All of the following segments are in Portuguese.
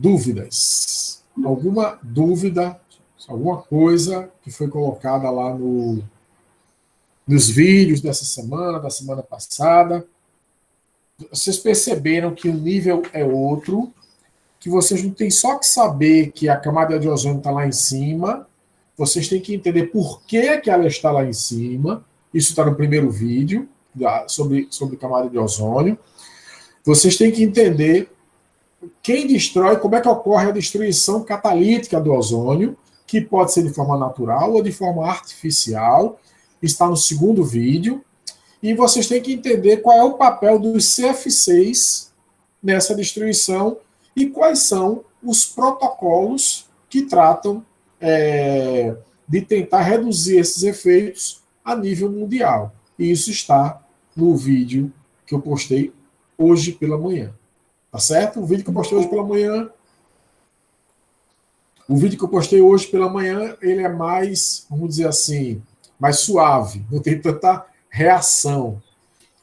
dúvidas? Alguma dúvida, alguma coisa que foi colocada lá nos vídeos dessa semana, da semana passada? Vocês perceberam que o nível é outro, que vocês não têm só que saber que a camada de ozônio está lá em cima, vocês têm que entender por que ela está lá em cima. Isso está no primeiro vídeo sobre camada de ozônio. Vocês têm que entender quem destrói, como é que ocorre a destruição catalítica do ozônio, que pode ser de forma natural ou de forma artificial. Está no segundo vídeo. E vocês têm que entender qual é o papel dos CFCs nessa destruição e quais são os protocolos que tratam de tentar reduzir esses efeitos a nível mundial. E isso está no vídeo que eu postei hoje pela manhã. Tá certo? O vídeo que eu postei hoje pela manhã. O vídeo que eu postei hoje pela manhã, ele é mais, vamos dizer assim, mais suave, não tem tanta reação.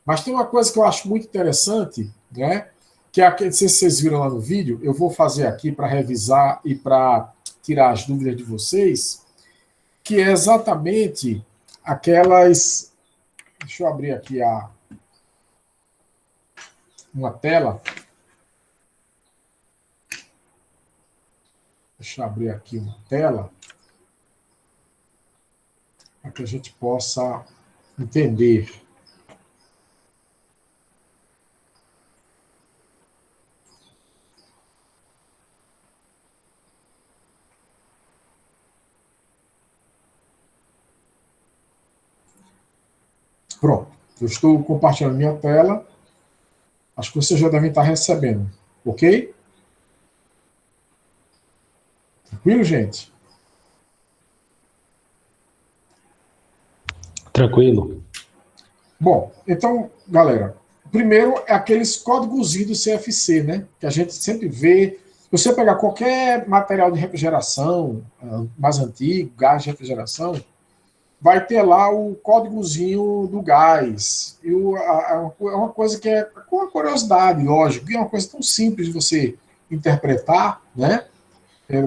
Mas tem uma coisa que eu acho muito interessante, né? Que é, não sei se vocês viram lá no vídeo, eu vou fazer aqui para revisar e para tirar as dúvidas de vocês, que é exatamente aquelas. Deixa eu abrir aqui uma tela. Deixa eu abrir aqui uma tela para que a gente possa entender. Pronto, eu estou compartilhando minha tela. Acho que vocês já devem estar recebendo, ok? Tranquilo, gente? Tranquilo. Bom, então, galera, primeiro é aqueles códigozinhos do CFC, né? Que a gente sempre vê. Se você pegar qualquer material de refrigeração mais antigo, gás de refrigeração, vai ter lá o códigozinho do gás. E é uma coisa que é com uma curiosidade, lógico, e é uma coisa tão simples de você interpretar, né?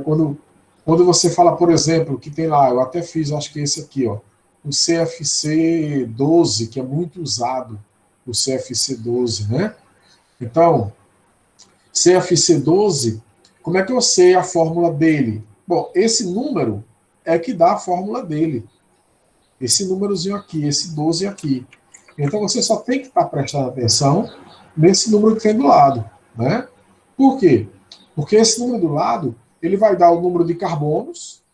Quando você fala, por exemplo, que tem lá, eu até fiz, acho que esse aqui, ó, o CFC 12, que é muito usado, o CFC 12, né? Então, CFC 12, como é que eu sei a fórmula dele? Bom, esse número é que dá a fórmula dele. Esse númerozinho aqui, esse 12 aqui. Então você só tem que estar prestando atenção nesse número que tem do lado, né? Por quê? Porque esse número do lado, ele vai dar o número de carbonos,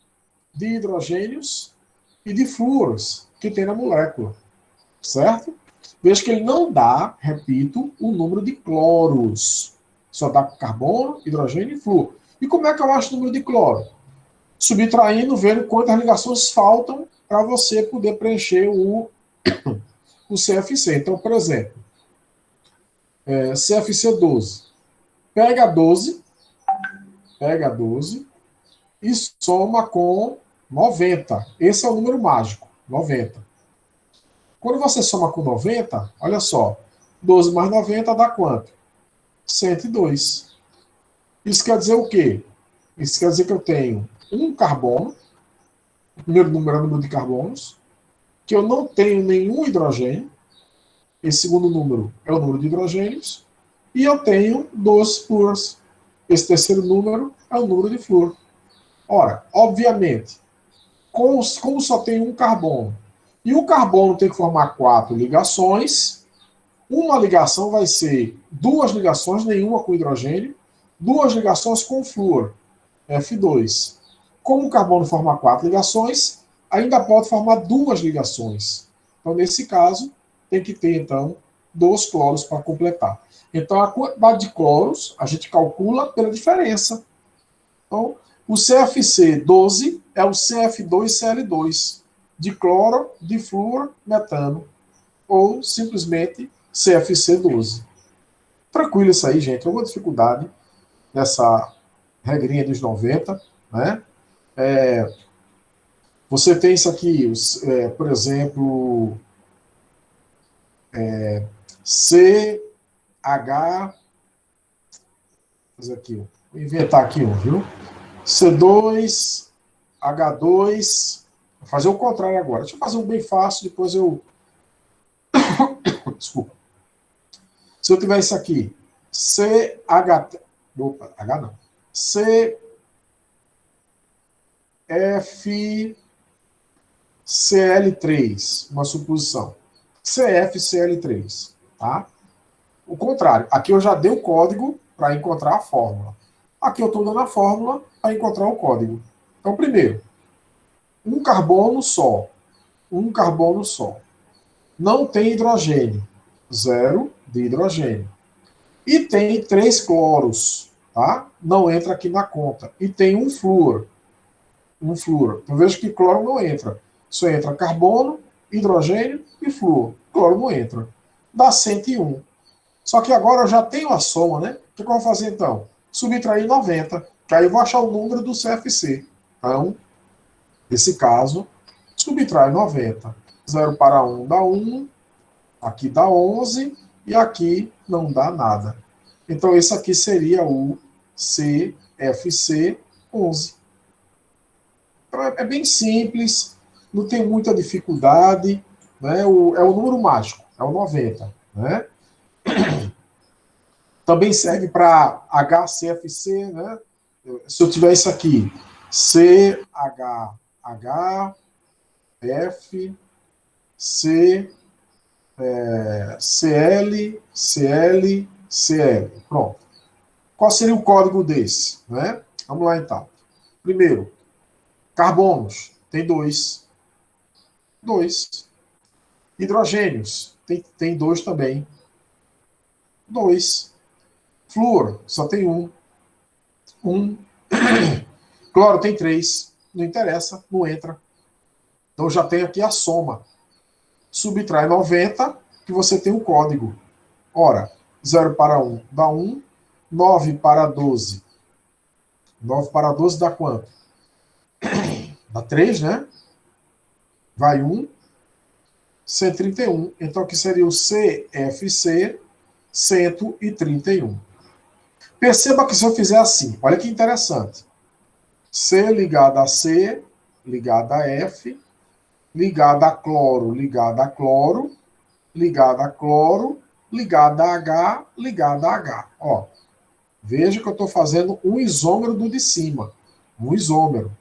de hidrogênios e de flúoros que tem na molécula, certo? Veja que ele não dá, repito, o número de cloros. Só dá carbono, hidrogênio e flúor. E como é que eu acho o número de cloro? Subtraindo, vendo quantas ligações faltam para você poder preencher o CFC. Então, por exemplo, CFC 12. Pega 12 e soma com 90. Esse é o número mágico, 90. Quando você soma com 90, olha só, 12 mais 90 dá quanto? 102. Isso quer dizer o quê? Isso quer dizer que eu tenho um carbono, o primeiro número é o número de carbonos, que eu não tenho nenhum hidrogênio, esse segundo número é o número de hidrogênios, e eu tenho 2 flúoros. Esse terceiro número é o número de flúor. Ora, obviamente, como só tem um carbono, e o carbono tem que formar 4 ligações, uma ligação vai ser 2 ligações, nenhuma com hidrogênio, 2 ligações com flúor, F2. Como o carbono forma 4 ligações, ainda pode formar 2 ligações. Então, nesse caso, tem que ter, então, 2 cloros para completar. Então, a quantidade de cloros a gente calcula pela diferença. Então, o CFC 12 é o CF2Cl2, de cloro, de flúor, metano, ou simplesmente CFC 12. Tranquilo isso aí, gente. Alguma dificuldade nessa regrinha dos 90, né? Você tem isso aqui, por exemplo, CH, fazer aqui, Vou inventar aqui um, viu? C2, H2. Vou fazer o contrário agora. Deixa eu fazer um bem fácil, depois eu. Desculpa. Se eu tiver isso aqui, CH. Opa, H não. CFCl3, uma suposição. CFCl3, tá? O contrário. Aqui eu já dei o código para encontrar a fórmula. Aqui eu estou dando a fórmula para encontrar o código. Então, primeiro, um carbono só. Um carbono só. Não tem hidrogênio. Zero de hidrogênio. E tem 3 cloros. Tá? Não entra aqui na conta. E tem um flúor. Um flúor. Então veja que cloro não entra. Só entra carbono, hidrogênio e flúor. Cloro não entra. Dá 101. Só que agora eu já tenho a soma, né? O que eu vou fazer então? Subtrair 90, que aí eu vou achar o número do CFC. Então, nesse caso, subtrai 90. 0 para 1 dá 1, aqui dá 11 e aqui não dá nada. Então, esse aqui seria o CFC11. Então, é bem simples, não tem muita dificuldade, né? É o número mágico, é o 90, né? Também serve para HCFC, né? Se eu tiver isso aqui, CHH, C, CL, CL, CL. Pronto. Qual seria o código desse? Né? Vamos lá, então. Primeiro, carbonos. Tem dois. Dois. Hidrogênios. Tem dois também. Dois. Flúor. Só tem um. Um. Cloro tem 3. Não interessa. Não entra. Então já tem aqui a soma. Subtrai 90, que você tem o código. Ora, 0 para 1 dá 1. 9 para 12. 9 para 12 dá quanto? Dá 3, né? Vai 1. 131. Então aqui seria o CFC 131. Perceba que se eu fizer assim, olha que interessante. C ligada a C, ligada a F, ligada a cloro, ligada a cloro, ligada a cloro, ligada a H, ligada a H. Ó, veja que eu estou fazendo um isômero do de cima. Um isômero.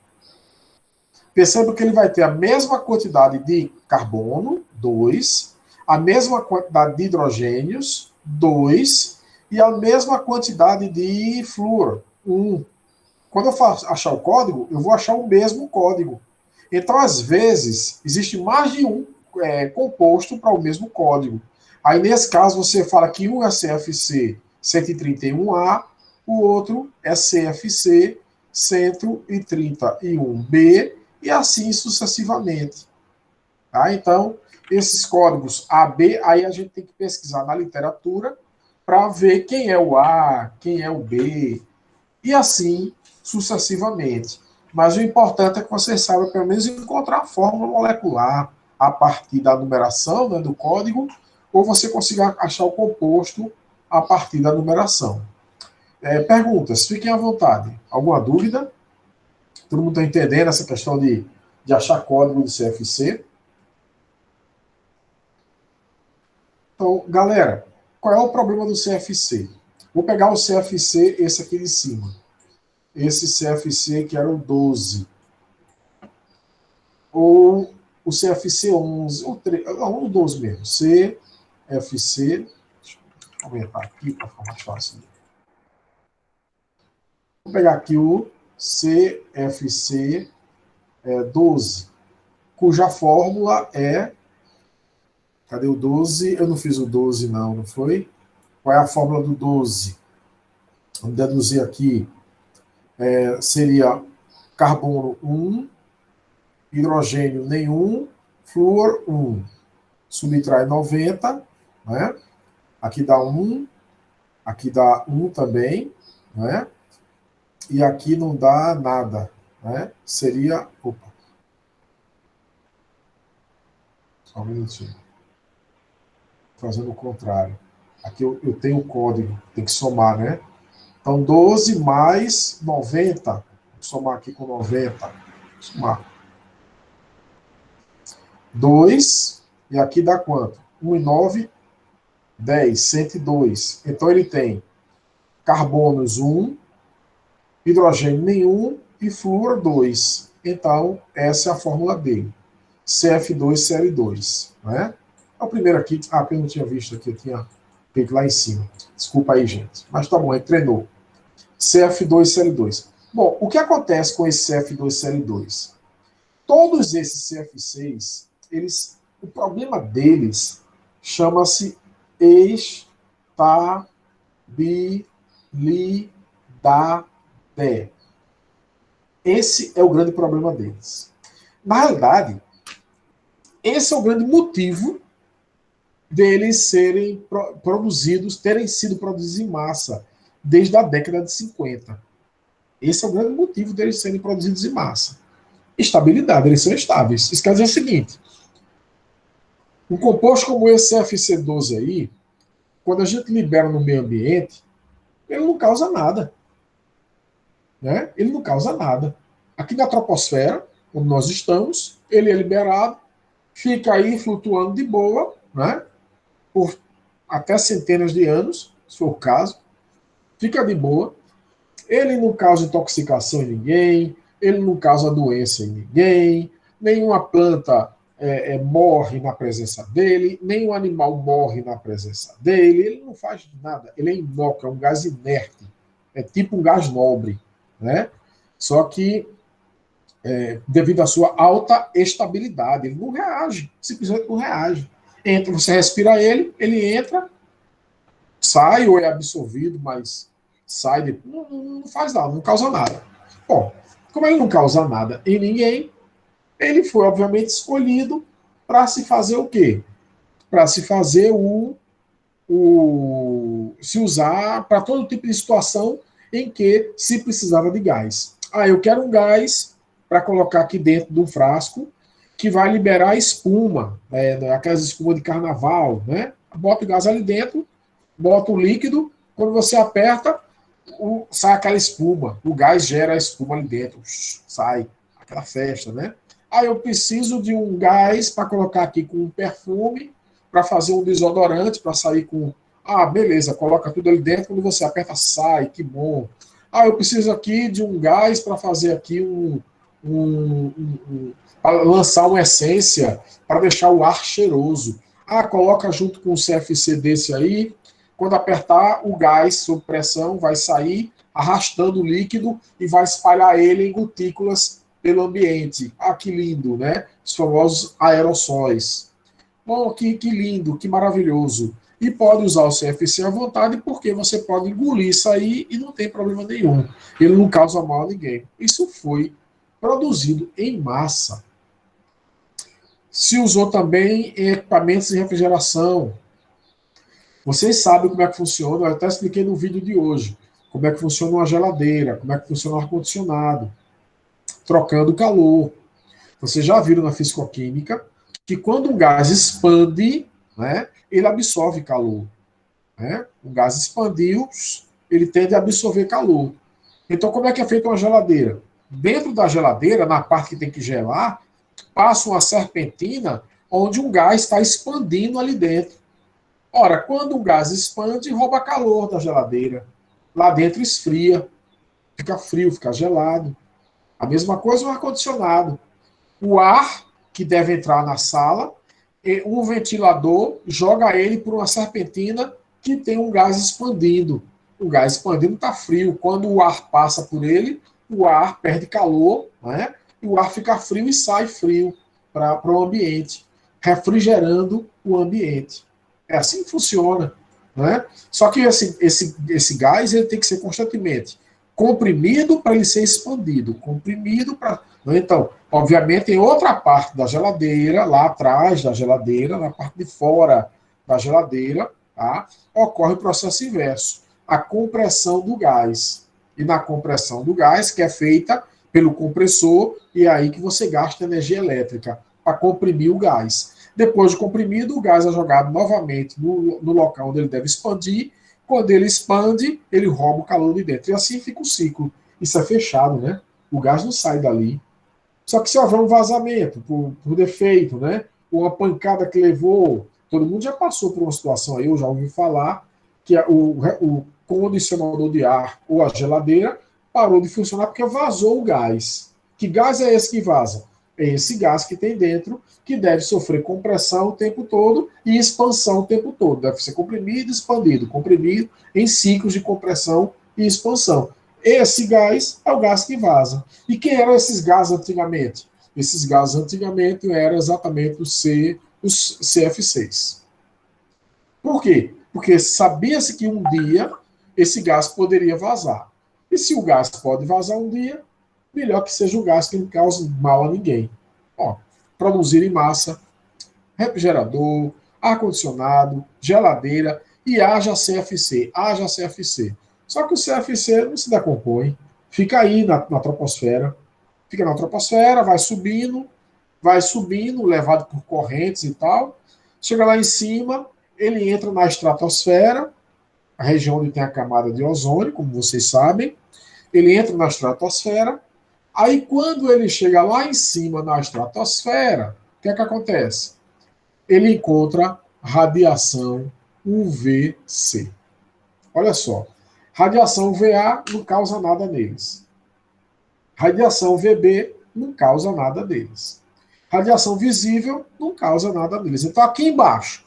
Perceba que ele vai ter a mesma quantidade de carbono, 2, a mesma quantidade de hidrogênios, 2, e a mesma quantidade de flúor, 1. Quando eu achar o código, eu vou achar o mesmo código. Então, às vezes, existe mais de um composto para o mesmo código. Aí, nesse caso, você fala que um é CFC 131A, o outro é CFC 131B, e assim sucessivamente. Tá? Então, esses códigos A, B, aí a gente tem que pesquisar na literatura para ver quem é o A, quem é o B, e assim sucessivamente. Mas o importante é que você saiba, pelo menos, encontrar a fórmula molecular a partir da numeração, né, do código, ou você consiga achar o composto a partir da numeração. Perguntas, fiquem à vontade. Alguma dúvida? Todo mundo está entendendo essa questão de achar código do CFC? Então, galera, qual é o problema do CFC? Vou pegar o CFC, esse aqui de cima. Esse CFC que era o 12. Ou o CFC 11, ou 3, não, o 12 mesmo. CFC, deixa eu aumentar aqui para ficar mais fácil. Vou pegar aqui o CFC 12, cuja fórmula é. Cadê o 12? Eu não fiz o 12, não, não foi? Qual é a fórmula do 12? Vamos deduzir aqui. Seria carbono 1, hidrogênio nenhum, flúor 1. Subtrai 90, né? Aqui dá 1, aqui dá 1 também, né? E aqui não dá nada, né? Seria. Opa, só um minutinho. Fazendo o contrário. Aqui eu tenho o código, tem que somar, né? Então, 12 mais 90. Vou somar aqui com 90. Somar. 2, e aqui dá quanto? 1 e 9, 10, 102. Então, ele tem carbonos 1, hidrogênio nenhum e flúor 2. Então, essa é a fórmula dele. CF2Cl2. Né? O primeiro aqui, que eu não tinha visto aqui, eu tinha feito lá em cima. Desculpa aí, gente. Mas tá bom, ele treinou. CF2Cl2. Bom, o que acontece com esse CF2Cl2? Todos esses CF6, o problema deles chama-se estabilidade. Esse é o grande problema deles. Na realidade, esse é o grande motivo deles serem produzidos, terem sido produzidos em massa desde a década de 50. Esse é o grande motivo deles serem produzidos em massa. Estabilidade, eles são estáveis. Isso quer dizer o seguinte: um composto como esse CFC12 aí, quando a gente libera no meio ambiente, ele não causa nada. Né? Ele não causa nada. Aqui na troposfera, onde nós estamos, ele é liberado, fica aí flutuando de boa, né? Por até centenas de anos, se for o caso, fica de boa. Ele não causa intoxicação em ninguém, ele não causa doença em ninguém, nenhuma planta morre na presença dele, nenhum animal morre na presença dele, ele não faz nada, ele é inócuo, é um gás inerte, é tipo um gás nobre, né? Só que, devido à sua alta estabilidade, ele não reage, simplesmente não reage. Entra, você respira ele, ele entra, sai ou é absorvido, mas sai, não faz nada, não causa nada. Bom, como ele não causa nada em ninguém, ele foi, obviamente, escolhido para se fazer o quê? Para se fazer se usar para todo tipo de situação em que se precisava de gás. Eu quero um gás para colocar aqui dentro de um frasco que vai liberar espuma, aquelas espumas de carnaval, né? Bota o gás ali dentro, bota o líquido, quando você aperta, sai aquela espuma, o gás gera a espuma ali dentro, sai aquela festa, né? Eu preciso de um gás para colocar aqui com um perfume, para fazer um desodorante, para sair com... beleza, coloca tudo ali dentro, quando você aperta, sai, que bom. Eu preciso aqui de um gás para fazer aqui para lançar uma essência, para deixar o ar cheiroso. Coloca junto com o CFC desse aí, quando apertar, o gás sob pressão vai sair arrastando o líquido e vai espalhar ele em gotículas pelo ambiente. Que lindo, né? Os famosos aerossóis. Bom, que lindo, que maravilhoso. E pode usar o CFC à vontade, porque você pode engolir isso aí e não tem problema nenhum. Ele não causa mal a ninguém. Isso foi produzido em massa. Se usou também em equipamentos de refrigeração. Vocês sabem como é que funciona, eu até expliquei no vídeo de hoje, como é que funciona uma geladeira, como é que funciona o ar-condicionado, trocando calor. Vocês já viram na fisicoquímica que quando um gás expande, né, ele absorve calor. Né? O gás expandiu, ele tende a absorver calor. Então, como é que é feita uma geladeira? Dentro da geladeira, na parte que tem que gelar, passa uma serpentina onde um gás está expandindo ali dentro. Ora, quando o gás expande, rouba calor da geladeira. Lá dentro esfria, fica frio, fica gelado. A mesma coisa o ar-condicionado. O ar que deve entrar na sala, um ventilador joga ele por uma serpentina que tem um gás expandindo. O gás expandindo está frio. Quando o ar passa por ele, o ar perde calor, né? E o ar fica frio e sai frio para o ambiente, refrigerando o ambiente. É assim que funciona. Né? Só que esse gás ele tem que ser constantemente comprimido para ele ser expandido. Comprimido para... Então, obviamente, tem outra parte da geladeira, lá atrás da geladeira, na parte de fora da geladeira, tá? Ocorre o processo inverso. A compressão do gás. E na compressão do gás, que é feita pelo compressor, e é aí que você gasta energia elétrica para comprimir o gás. Depois de comprimido, o gás é jogado novamente no local onde ele deve expandir, Quando ele expande, ele rouba o calor de dentro. E assim fica o ciclo. Isso é fechado, né? O gás não sai dali. Só que se houver um vazamento, por defeito, né? Uma pancada que levou, todo mundo já passou por uma situação aí, eu já ouvi falar, que o condicionador de ar ou a geladeira parou de funcionar porque vazou o gás. Que gás é esse que vaza? É esse gás que tem dentro, que deve sofrer compressão o tempo todo e expansão o tempo todo. Deve ser comprimido em ciclos de compressão e expansão. Esse gás é o gás que vaza. E quem eram esses gases antigamente? Esses gases antigamente eram exatamente os CF6. Por quê? Porque sabia-se que um dia esse gás poderia vazar. E se o gás pode vazar um dia, melhor que seja um gás que não cause mal a ninguém. Ó, produzir em massa, refrigerador, ar-condicionado, geladeira e haja CFC. Haja CFC. Só que o CFC não se decompõe. Fica aí na troposfera. Fica na troposfera, vai subindo, levado por correntes e tal. Chega lá em cima, ele entra na estratosfera, a região onde tem a camada de ozônio, como vocês sabem. Ele entra na estratosfera. Aí, quando ele chega lá em cima na estratosfera, o que é que acontece? Ele encontra radiação UVC. Olha só, radiação UVA não causa nada neles. Radiação UVB não causa nada deles. Radiação visível não causa nada deles. Então, aqui embaixo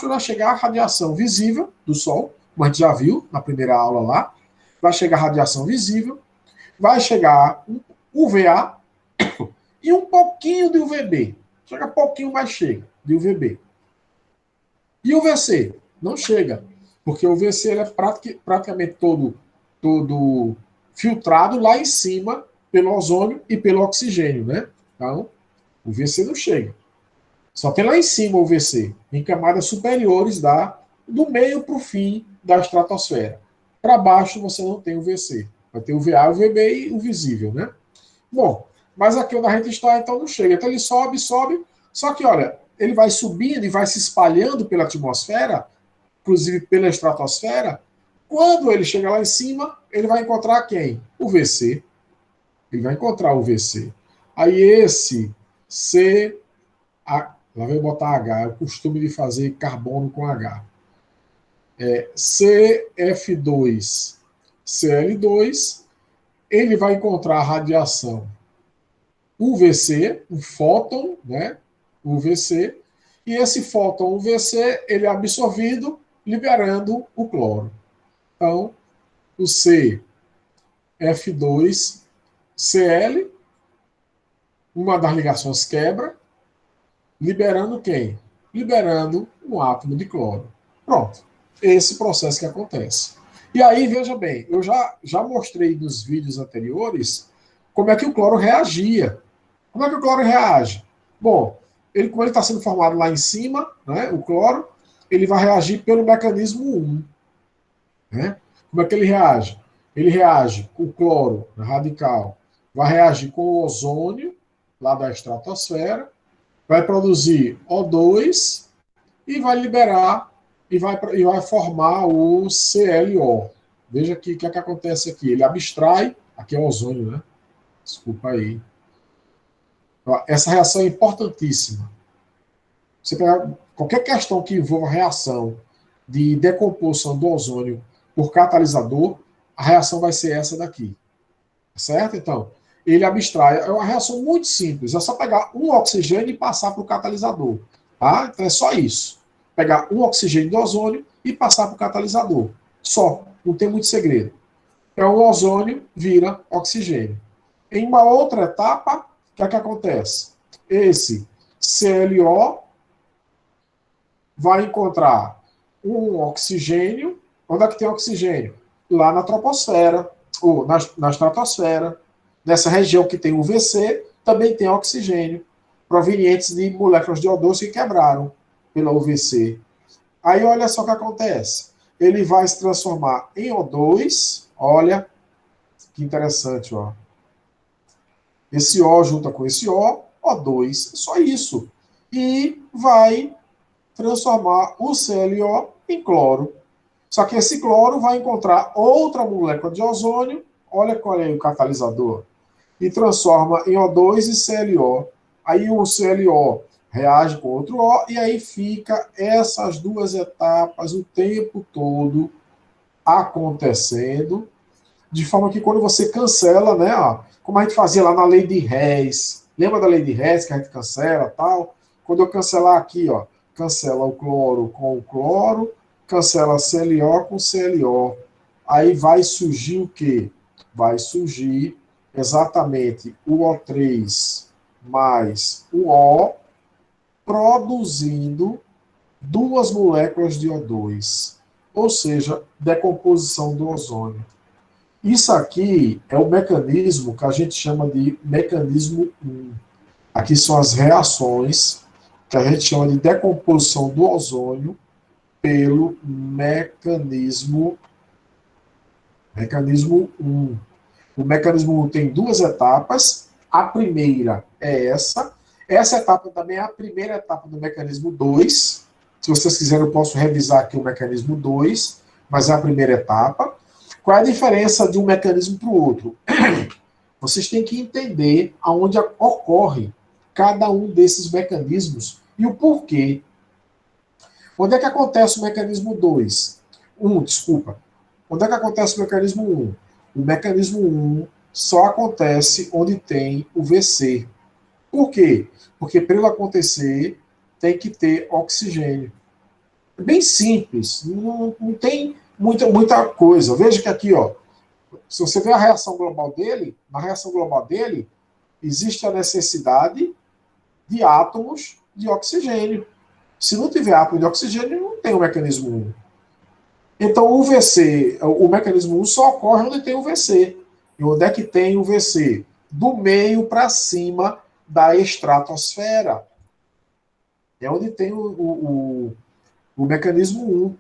vai chegar a radiação visível do Sol, como a gente já viu na primeira aula lá, vai chegar a radiação visível, vai chegar UVA e um pouquinho de UVB. Chega pouquinho, mas chega de UVB. E o VC? Não chega, porque o VC ele é praticamente todo filtrado lá em cima pelo ozônio e pelo oxigênio, né? Então, o VC não chega. Só tem lá em cima o VC, em camadas superiores do meio para o fim da estratosfera. Para baixo você não tem o VC. Vai ter o VA, o VB e o visível, né? Bom, mas aqui onde a gente está, então não chega. Então ele sobe, sobe. Só que, olha, ele vai subindo e vai se espalhando pela atmosfera, inclusive pela estratosfera. Quando ele chega lá em cima, ele vai encontrar quem? O VC. Ele vai encontrar o VC. Aí esse lá vou botar H, é o costume de fazer carbono com H. CF2, Cl2, ele vai encontrar a radiação UVC, um fóton, né? UVC, e esse fóton UVC ele é absorvido, liberando o cloro. Então, o CF2Cl, uma das ligações quebra, liberando quem? Liberando um átomo de cloro. Pronto. Esse processo que acontece. E aí, veja bem, eu já mostrei nos vídeos anteriores como é que o cloro reagia. Como é que o cloro reage? Bom, como ele está sendo formado lá em cima, né, o cloro, ele vai reagir pelo mecanismo 1. Né? Como é que ele reage? Ele reage com o cloro radical, vai reagir com o ozônio, lá da estratosfera, vai produzir O2 e vai liberar e vai formar o ClO. Veja aqui o que é que acontece aqui. Ele abstrai, aqui é o ozônio, né? Desculpa aí. Essa reação é importantíssima. Você pegar qualquer questão que envolva reação de decomposição do ozônio por catalisador, a reação vai ser essa daqui. Certo? Então, ele abstrai. É uma reação muito simples. É só pegar um oxigênio e passar para o catalisador. Tá? Então é só isso. Pegar um oxigênio do ozônio e passar para o catalisador. Só. Não tem muito segredo. Então o ozônio vira oxigênio. Em uma outra etapa, o que é que acontece? Esse ClO vai encontrar um oxigênio. Onde é que tem oxigênio? Lá na troposfera, ou na estratosfera. Nessa região que tem UVC, também tem oxigênio, provenientes de moléculas de O2 que quebraram pela UVC. Aí olha só o que acontece. Ele vai se transformar em O2. Olha, que interessante, ó. Esse O junta com esse O, O2, só isso. E vai transformar o ClO em cloro. Só que esse cloro vai encontrar outra molécula de ozônio, olha qual é o catalisador, e transforma em O2 e ClO. Aí o ClO reage com outro O, e aí fica essas duas etapas o tempo todo acontecendo, de forma que quando você cancela, né, ó, como a gente fazia lá na lei de Hess, lembra da lei de Hess que a gente cancela tal? Quando eu cancelar aqui, ó, cancela o cloro com o cloro, cancela ClO com ClO. Aí vai surgir o quê? Vai surgir exatamente o O3 mais o O, produzindo duas moléculas de O2, ou seja, decomposição do ozônio. Isso aqui é o mecanismo que a gente chama de mecanismo 1. Aqui são as reações que a gente chama de decomposição do ozônio pelo mecanismo 1. O mecanismo 1 tem duas etapas. A primeira é essa. Essa etapa também é a primeira etapa do mecanismo 2. Se vocês quiserem, eu posso revisar aqui o mecanismo 2, mas é a primeira etapa. Qual é a diferença de um mecanismo para o outro? Vocês têm que entender aonde ocorre cada um desses mecanismos e o porquê. Onde é que acontece o mecanismo 2? Desculpa. Onde é que acontece o mecanismo 1? O mecanismo 1 só acontece onde tem o VC. Por quê? Porque para ele acontecer, tem que ter oxigênio. É bem simples, não tem muita coisa. Veja que aqui, ó, se você ver a reação global dele, na reação global dele, existe a necessidade de átomos de oxigênio. Se não tiver átomo de oxigênio, não tem o mecanismo 1. Então, o VC, o mecanismo 1 só ocorre onde tem o VC. E onde é que tem o VC? Do meio para cima da estratosfera. É onde tem o mecanismo 1,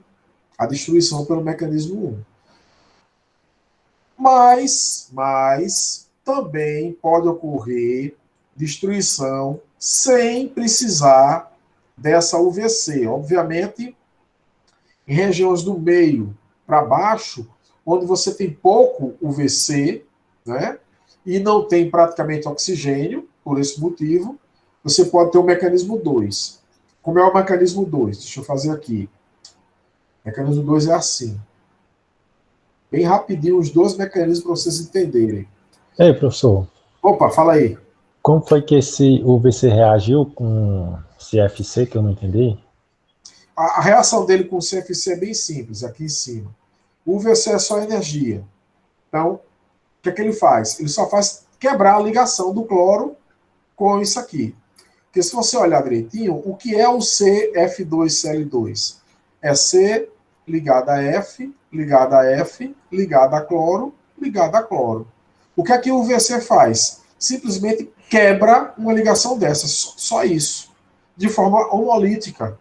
a destruição pelo mecanismo 1. Mas também pode ocorrer destruição sem precisar dessa UVC. Obviamente, em regiões do meio para baixo, onde você tem pouco UVC, né, e não tem praticamente oxigênio, por esse motivo, você pode ter o mecanismo 2. Como é o mecanismo 2? Deixa eu fazer aqui. O mecanismo 2 é assim. Bem rapidinho, os dois mecanismos para vocês entenderem. Ei, professor. Opa, fala aí. Como foi que esse UVC reagiu com CFC, que eu não entendi? A reação dele com o CFC é bem simples, aqui em cima. O UVC é só energia. Então, o que é que ele faz? Ele só faz quebrar a ligação do cloro com isso aqui. Porque se você olhar direitinho, o que é o CF2Cl2? É C ligado a F, ligado a F, ligado a cloro, ligado a cloro. O que é que o UVC faz? Simplesmente quebra uma ligação dessas, só isso, de forma homolítica,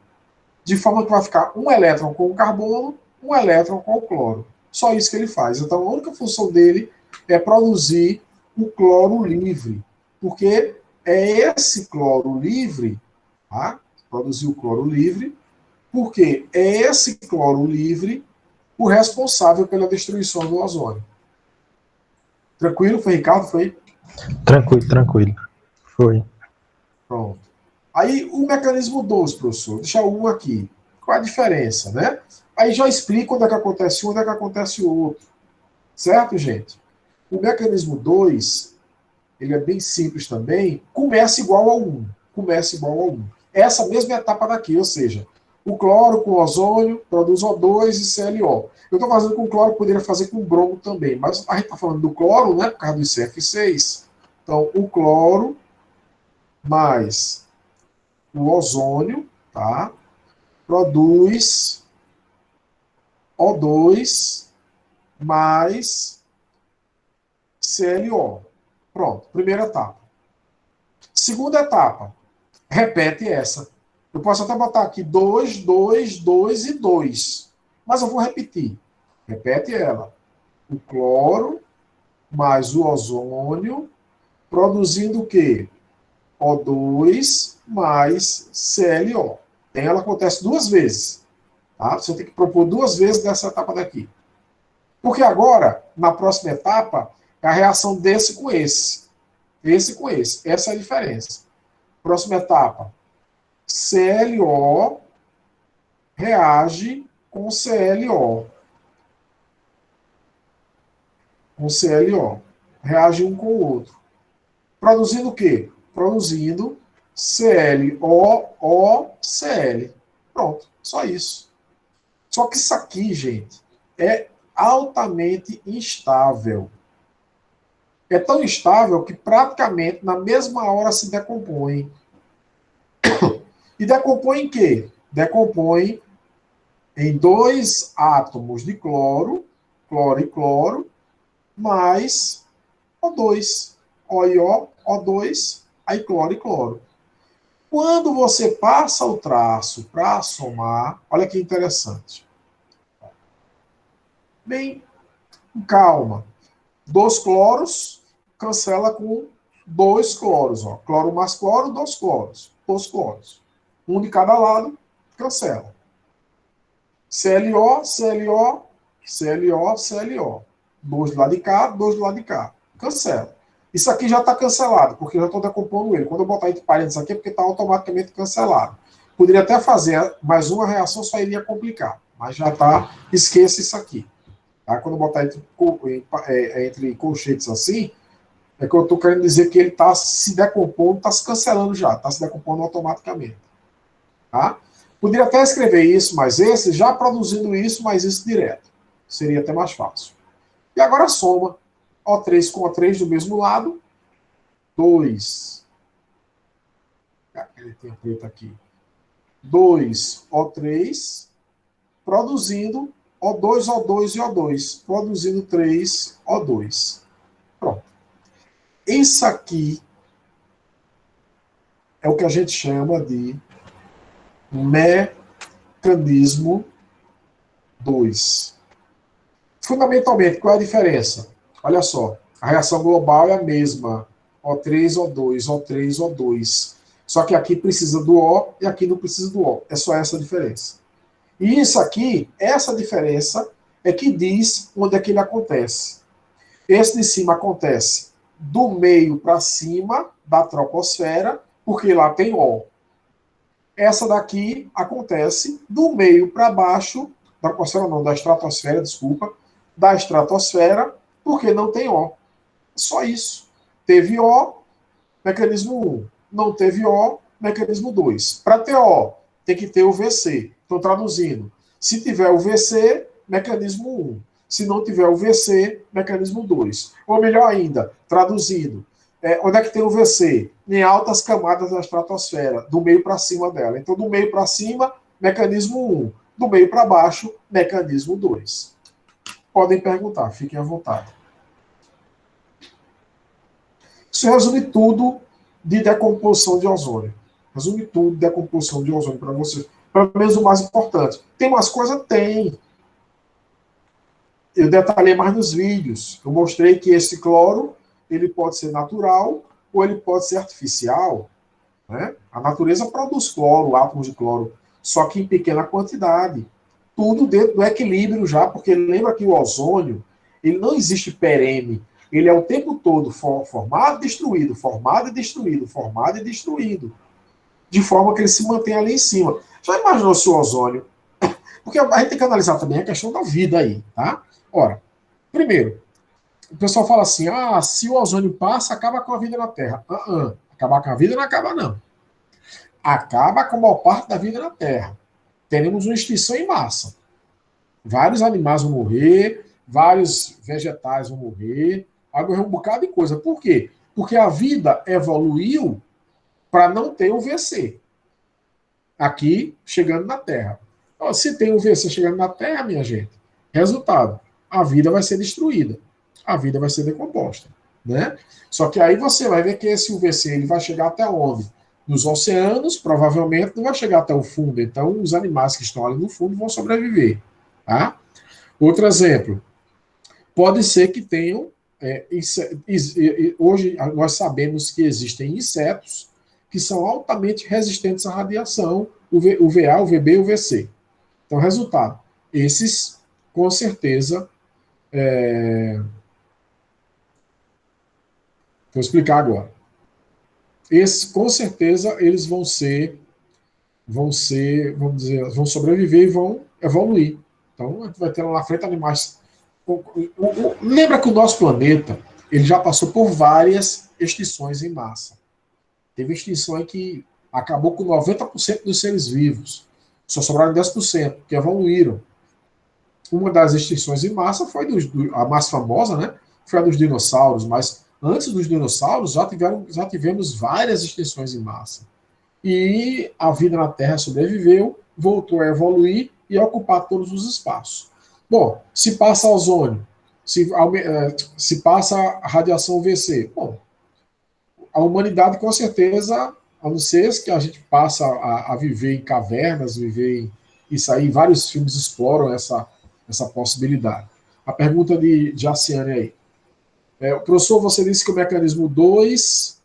de forma que vai ficar um elétron com o carbono, um elétron com o cloro. Só isso que ele faz. Então, a única função dele é produzir o cloro livre, porque é esse cloro livre, tá? Produzir o cloro livre, porque é esse cloro livre o responsável pela destruição do ozônio. Tranquilo? Foi, Ricardo? Foi? Tranquilo. Foi. Pronto. Aí, o mecanismo 2, professor, deixa um aqui. Qual a diferença, né? Aí já explico onde é que acontece um, onde é que acontece o outro. Certo, gente? O mecanismo 2, ele é bem simples também, começa igual ao 1. Começa igual ao 1. Essa mesma etapa daqui, ou seja, o cloro com ozônio produz O2 e ClO. Eu estou fazendo com cloro, poderia fazer com bromo também, mas a gente está falando do cloro, né, por causa do CF6. Então, o cloro mais o ozônio, tá, produz O2 mais ClO. Pronto, primeira etapa. Segunda etapa, repete essa. Eu posso até botar aqui 2, 2, 2 e 2. Mas eu vou repetir. Repete ela. O cloro mais o ozônio, produzindo o quê? O2 mais ClO. Ela acontece duas vezes. Tá? Você tem que propor 2 vezes dessa etapa daqui. Porque agora, na próxima etapa, é a reação desse com esse. Esse com esse. Essa é a diferença. Próxima etapa. ClO reage com ClO. Com ClO. Reage um com o outro. Produzindo o quê? Produzindo ClOOCl. Pronto. Só isso. Só que isso aqui, gente, é altamente instável. É tão instável que praticamente na mesma hora se decompõe. E decompõe em quê? Decompõe em 2 átomos de cloro, cloro e cloro, mais O2. O e O, O2, aí cloro e cloro. Quando você passa o traço para somar, olha que interessante. Bem, calma. 2 cloros cancela com 2 cloros. Ó. Cloro mais cloro, 2 cloros. 2 cloros. Um de cada lado, cancela. ClO, ClO, ClO, ClO. 2 do lado de cá, 2 do lado de cá. Cancela. Isso aqui já está cancelado, porque eu já estou decompondo ele. Quando eu botar entre parênteses aqui, é porque está automaticamente cancelado. Poderia até fazer mais uma reação, só iria complicar. Mas já está, esqueça isso aqui. Tá? Quando eu botar entre colchetes assim, é que eu estou querendo dizer que ele está se decompondo, está se cancelando já, está se decompondo automaticamente. Tá? Poderia até escrever isso mais esse, já produzindo isso mais isso direto. Seria até mais fácil. E agora soma. O3 com O3 do mesmo lado. 2. Ele tem preto aqui. 2 O3 produzindo O2, O2 e O2. Produzindo 3 O2. Pronto. Isso aqui é o que a gente chama de mecanismo 2. Fundamentalmente, qual é a diferença? Olha só, a reação global é a mesma. O3, O2, O3, O2. Só que aqui precisa do O e aqui não precisa do O. É só essa a diferença. E isso aqui, essa diferença, é que diz onde é que ele acontece. Esse de cima acontece do meio para cima da troposfera, porque lá tem O. Essa daqui acontece do meio para baixo, da troposfera não, da estratosfera, desculpa, da estratosfera, porque não tem O. Só isso. Teve O, mecanismo 1. Não teve O, mecanismo 2. Para ter O, tem que ter o VC. Estou traduzindo. Se tiver o VC, mecanismo 1. Se não tiver o VC, mecanismo 2. Ou melhor ainda, traduzindo, onde é que tem o VC? Em altas camadas da estratosfera, do meio para cima dela. Então, do meio para cima, mecanismo 1. Do meio para baixo, mecanismo 2. Podem perguntar, fiquem à vontade. Isso resume tudo de decomposição de ozônio. Resume tudo de decomposição de ozônio para vocês. Pelo menos o mais importante. Tem umas coisas? Tem. Eu detalhei mais nos vídeos. Eu mostrei que esse cloro, ele pode ser natural ou ele pode ser artificial. Né? A natureza produz cloro, átomos de cloro, só que em pequena quantidade. Tudo dentro do equilíbrio já, porque lembra que o ozônio, ele não existe perene. Ele é o tempo todo formado e destruído, formado e destruído, formado e destruído. De forma que ele se mantém ali em cima. Já imaginou se o ozônio... Porque a gente tem que analisar também a questão da vida aí, tá? Ora, primeiro, o pessoal fala assim, se o ozônio passa, acaba com a vida na Terra. Acabar com a vida não acaba, não. Acaba com a maior parte da vida na Terra. Teremos uma extinção em massa. Vários animais vão morrer, vários vegetais vão morrer, vai morrer um bocado de coisa. Por quê? Porque a vida evoluiu para não ter o VC aqui chegando na Terra. Então, se tem o VC chegando na Terra, minha gente, resultado, a vida vai ser destruída, a vida vai ser decomposta, né? Só que aí você vai ver que esse UVC ele vai chegar até onde? Nos oceanos, provavelmente não vai chegar até o fundo, então os animais que estão ali no fundo vão sobreviver, tá? Outro exemplo, pode ser que tenham, hoje nós sabemos que existem insetos que são altamente resistentes à radiação, o VA, o VB e o VC. Então, resultado, esses, com certeza, vou explicar agora. Esses, com certeza, eles vamos dizer, vão sobreviver e vão evoluir. Então, a gente vai ter lá na frente animais. Lembra que o nosso planeta ele já passou por várias extinções em massa. Teve extinção que acabou com 90% dos seres vivos. Só sobraram 10%, que evoluíram. Uma das extinções em massa foi a mais famosa, né? Foi a dos dinossauros, mas antes dos dinossauros já tivemos várias extinções em massa. E a vida na Terra sobreviveu, voltou a evoluir e a ocupar todos os espaços. Bom, se passa ozônio, se passa a radiação UVC, bom, a humanidade com certeza, a não ser que a gente passa a viver em cavernas, viver em isso aí, vários filmes exploram essa possibilidade. A pergunta de Jaciane aí. Professor, você disse que o mecanismo 2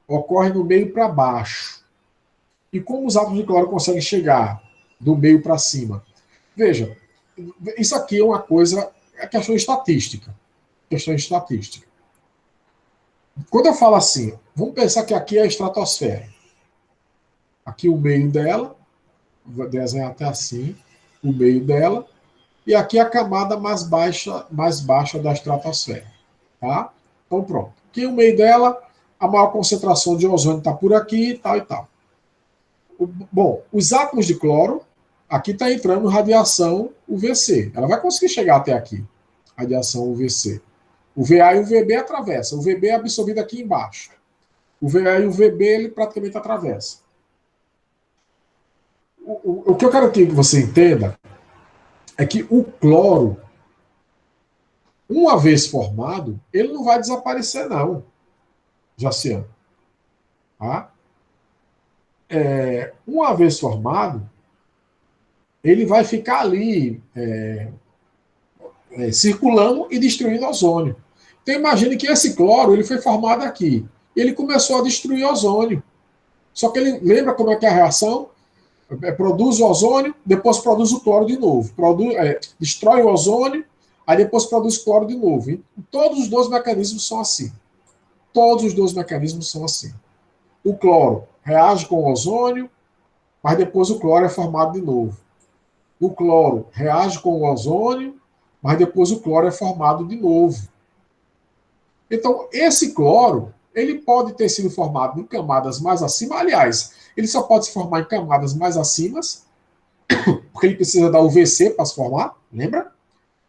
ocorre no meio para baixo. E como os átomos de cloro conseguem chegar do meio para cima? Veja, isso aqui é uma coisa, é questão estatística. Questão estatística. Quando eu falo assim, vamos pensar que aqui é a estratosfera. Aqui o meio dela, vou desenhar até assim, o meio dela, e aqui a camada mais baixa da estratosfera. Tá? Então pronto. Aqui o meio dela, a maior concentração de ozônio está por aqui e tal e tal. Bom, os átomos de cloro, aqui está entrando radiação UVC. Ela vai conseguir chegar até aqui, radiação UVC. O VA e o VB atravessam. O VB é absorvido aqui embaixo. O VA e o VB, ele praticamente atravessa. O que eu quero que você entenda é que o cloro, uma vez formado, ele não vai desaparecer, não, Jaciano. Tá? Uma vez formado, ele vai ficar ali circulando e destruindo ozônio. Então imagine que esse cloro ele foi formado aqui. Ele começou a destruir ozônio. Só que ele lembra como é que é a reação? Produz o ozônio, depois produz o cloro de novo. Destrói o ozônio, aí depois produz cloro de novo. E todos os dois mecanismos são assim. Todos os dois mecanismos são assim. O cloro reage com o ozônio, mas depois o cloro é formado de novo. O cloro reage com o ozônio, mas depois o cloro é formado de novo. Então, esse cloro, ele pode ter sido formado em camadas mais acima. Aliás, ele só pode se formar em camadas mais acima, porque ele precisa da UVC para se formar, lembra?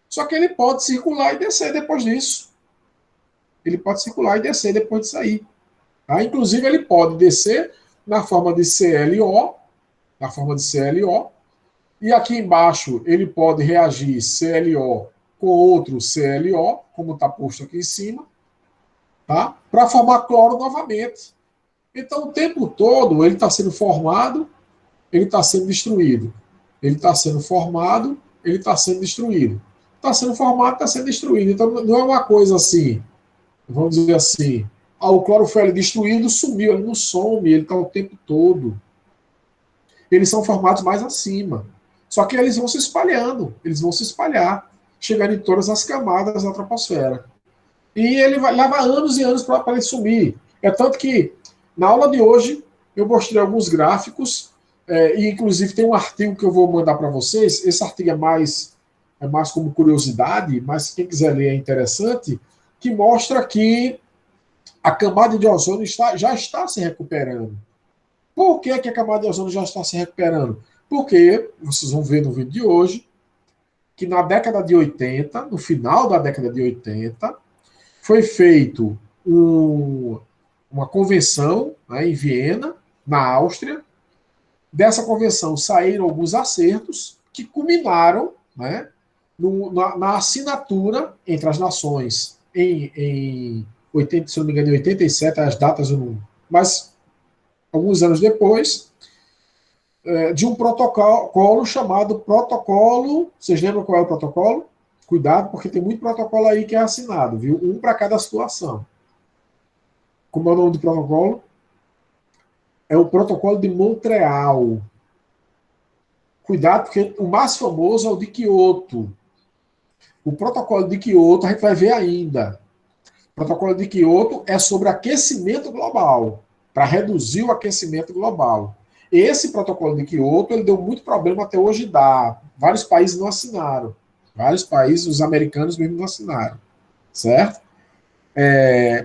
Só que ele pode circular e descer depois disso. Ele pode circular e descer depois disso aí. Tá? Inclusive, ele pode descer na forma de ClO, e aqui embaixo ele pode reagir ClO com outro ClO, como está posto aqui em cima, tá? Para formar cloro novamente. Então, o tempo todo, ele está sendo formado, ele está sendo destruído. Ele está sendo formado, ele está sendo destruído. Está sendo formado, está sendo destruído. Então, não é uma coisa assim, vamos dizer assim, o cloro foi ali destruído, sumiu, ele não some, ele está o tempo todo. Eles são formados mais acima. Só que eles vão se espalhando, eles vão se espalhar, chegando em todas as camadas da troposfera. E ele leva anos e anos para ele sumir. É tanto que, na aula de hoje, eu mostrei alguns gráficos, e inclusive tem um artigo que eu vou mandar para vocês. Esse artigo é mais como curiosidade, mas quem quiser ler é interessante, que mostra que a camada de ozônio já está se recuperando. Por que, que a camada de ozônio já está se recuperando? Porque, vocês vão ver no vídeo de hoje, que na década de 80, no final da década de 80, foi feito uma convenção, né, em Viena, na Áustria. Dessa convenção saíram alguns acertos que culminaram, né, na assinatura entre as nações em 80, se não me engano, em 87, as datas eu não. Mas alguns anos depois, de um protocolo chamado protocolo. Vocês lembram qual é o protocolo? Cuidado, porque tem muito protocolo aí que é assinado, viu? Um para cada situação. Como é o nome do protocolo? É o protocolo de Montreal. Cuidado, porque o mais famoso é o de Kyoto. O protocolo de Kyoto a gente vai ver ainda. O protocolo de Kyoto é sobre aquecimento global, para reduzir o aquecimento global. Esse protocolo de Kyoto ele deu muito problema até hoje dá. Vários países não assinaram. Vários países, os americanos mesmo não assinaram. Certo?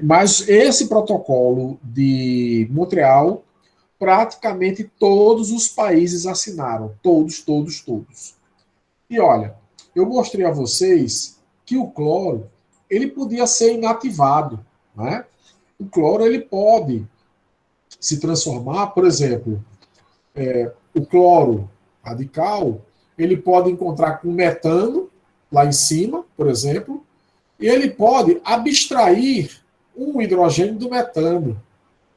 Mas esse protocolo de Montreal, praticamente todos os países assinaram. Todos, todos, todos. E olha, eu mostrei a vocês que o cloro ele podia ser inativado. Né? O cloro ele pode se transformar, por exemplo, o cloro radical, ele pode encontrar com metano lá em cima, por exemplo, e ele pode abstrair um hidrogênio do metano,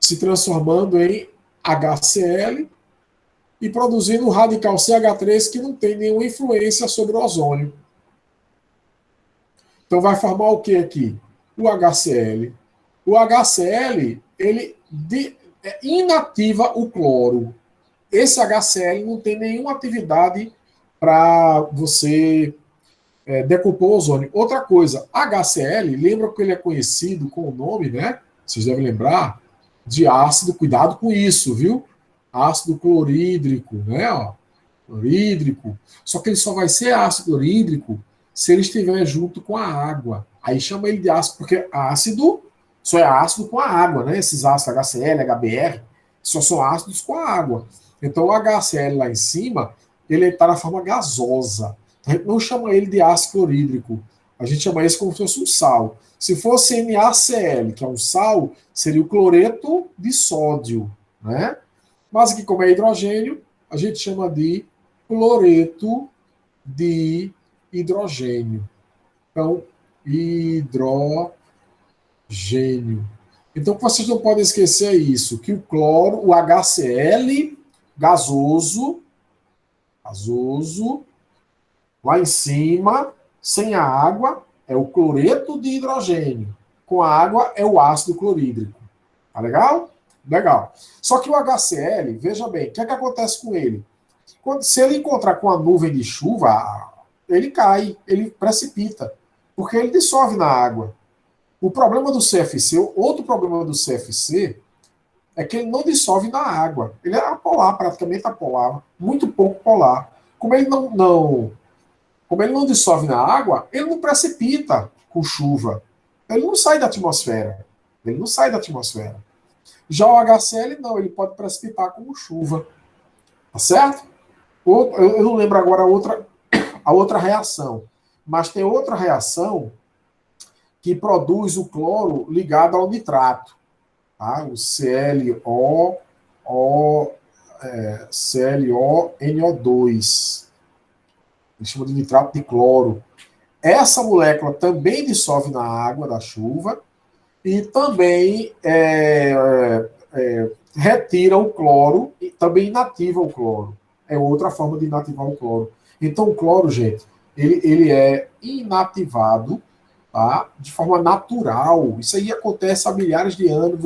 se transformando em HCl e produzindo um radical CH3 que não tem nenhuma influência sobre o ozônio. Então vai formar o que aqui? O HCl. O HCl, ele inativa o cloro. Esse HCl não tem nenhuma atividade para você decompor o ozônio. Outra coisa, HCl, lembra que ele é conhecido com o nome, né? Vocês devem lembrar, de ácido, cuidado com isso, viu? Ácido clorídrico, né? Ó, clorídrico. Só que ele só vai ser ácido clorídrico se ele estiver junto com a água. Aí chama ele de ácido, porque ácido só é ácido com a água, né? Esses ácidos HCl, HBr, só são ácidos com a água. Então o HCl lá em cima, ele está na forma gasosa. A gente não chama ele de ácido clorídrico. A gente chama isso como se fosse um sal. Se fosse NaCl, que é um sal, seria o cloreto de sódio, né? Mas aqui, como é hidrogênio, a gente chama de cloreto de hidrogênio. Então, hidrogênio. Então, vocês não podem esquecer isso, que o cloro, o HCl gasoso, lá em cima, sem a água, é o cloreto de hidrogênio. Com a água, é o ácido clorídrico. Tá legal? Legal. Só que o HCl, veja bem, o que é que acontece com ele? Se ele encontrar com a nuvem de chuva, ele cai, ele precipita, porque ele dissolve na água. O problema do CFC, outro problema do CFC, é que ele não dissolve na água. Ele é apolar, praticamente apolar, muito pouco polar. Como ele não dissolve na água, ele não precipita com chuva. Ele não sai da atmosfera. Já o HCl, não, ele pode precipitar como chuva. Tá certo? Eu não lembro agora a outra reação. Mas tem outra reação que produz o cloro ligado ao nitrato. Tá? O ClONO2. Eles chamam de nitrato de cloro. Essa molécula também dissolve na água da chuva e também retira o cloro e também inativa o cloro. É outra forma de inativar o cloro. Então, o cloro, gente, ele é inativado, tá, de forma natural. Isso aí acontece há milhares de anos,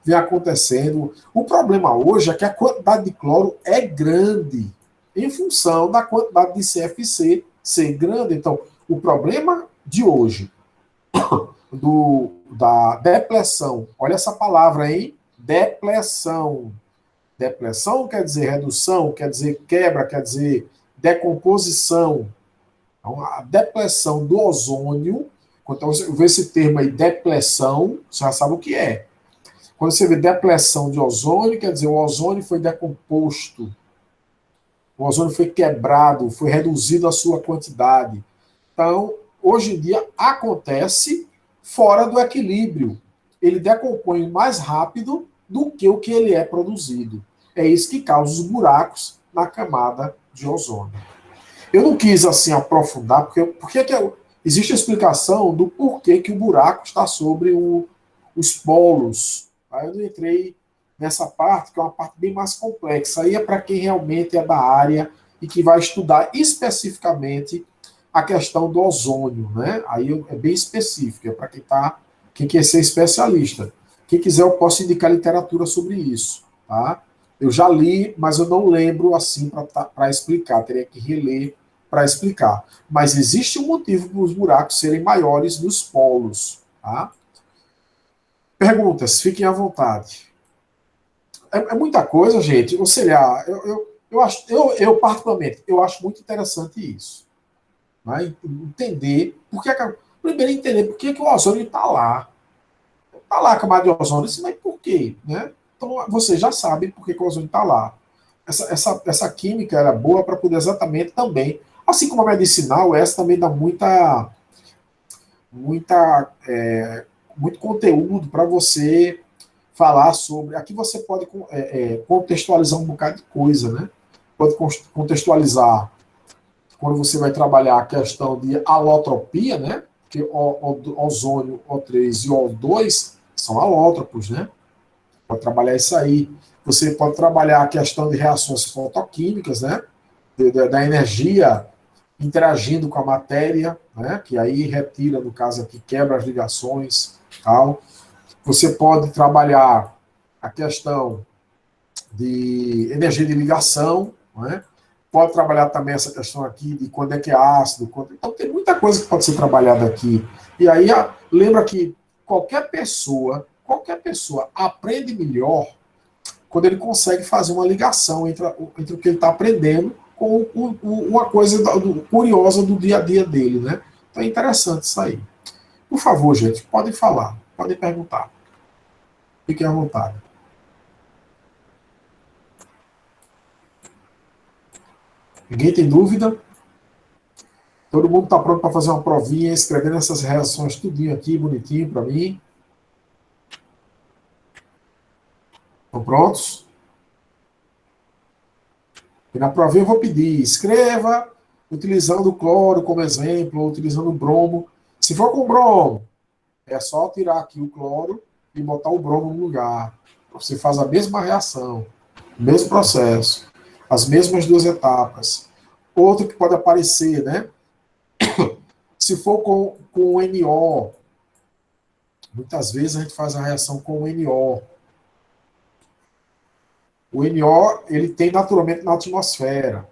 vem acontecendo. O problema hoje é que a quantidade de cloro é grande, em função da quantidade de CFC ser grande. Então, o problema de hoje da depleção, olha essa palavra aí, depleção. Depleção quer dizer redução, quer dizer quebra, quer dizer decomposição. Então, a depleção do ozônio, quando você vê esse termo aí, depleção, você já sabe o que é. Quando você vê depleção de ozônio, quer dizer o ozônio foi decomposto, o ozônio foi quebrado, foi reduzido a sua quantidade. Então, hoje em dia, acontece fora do equilíbrio. Ele decompõe mais rápido do que o que ele é produzido. É isso que causa os buracos na camada de ozônio. Eu não quis, assim, aprofundar, porque existe a explicação do porquê que o buraco está sobre os polos. Aí eu não entrei nessa parte, que é uma parte bem mais complexa. Aí é para quem realmente é da área e que vai estudar especificamente a questão do ozônio, né? Aí é bem específico, é para quem quer ser especialista. Quem quiser, eu posso indicar literatura sobre isso, tá? Eu já li, mas eu não lembro assim para explicar. Teria que reler para explicar. Mas existe um motivo para os buracos serem maiores nos polos. Tá? Perguntas, fiquem à vontade. É muita coisa, gente. Ou seja, particularmente, eu acho muito interessante isso. Né? Entender por que. Primeiro, entender por que o ozônio está lá. Está lá a camada de ozônio, mas por quê? Né? Então, você já sabe por que o ozônio está lá. Essa química era boa para poder exatamente também, assim como a medicinal, essa também dá muito conteúdo para você falar sobre. Aqui você pode contextualizar um bocado de coisa, né? Pode contextualizar quando você vai trabalhar a questão de alotropia, né? Que o ozônio, O3 e O2 são alótropos, né? Pode trabalhar isso aí. Você pode trabalhar a questão de reações fotoquímicas, né? Da energia interagindo com a matéria, né? Que aí retira, no caso aqui, quebra as ligações, tal. Você pode trabalhar a questão de energia de ligação, né? Pode trabalhar também essa questão aqui de quando é que é ácido. Então, tem muita coisa que pode ser trabalhada aqui. E aí, lembra que qualquer pessoa aprende melhor quando ele consegue fazer uma ligação entre o que ele está aprendendo com uma coisa curiosa do dia a dia dele, né? Então é interessante isso aí. Por favor, gente, podem falar, podem perguntar. Fiquem à vontade. Ninguém tem dúvida? Todo mundo está pronto para fazer uma provinha, escrevendo essas reações tudinho aqui, bonitinho para mim. Estão prontos? E na provinha eu vou pedir, escreva utilizando o cloro como exemplo, ou utilizando o bromo. Se for com bromo, é só tirar aqui o cloro e botar o bromo no lugar. Você faz a mesma reação, o mesmo processo, as mesmas duas etapas. Outro que pode aparecer, né? Se for com o NO, muitas vezes a gente faz a reação com o NO. O NO, ele tem naturalmente na atmosfera,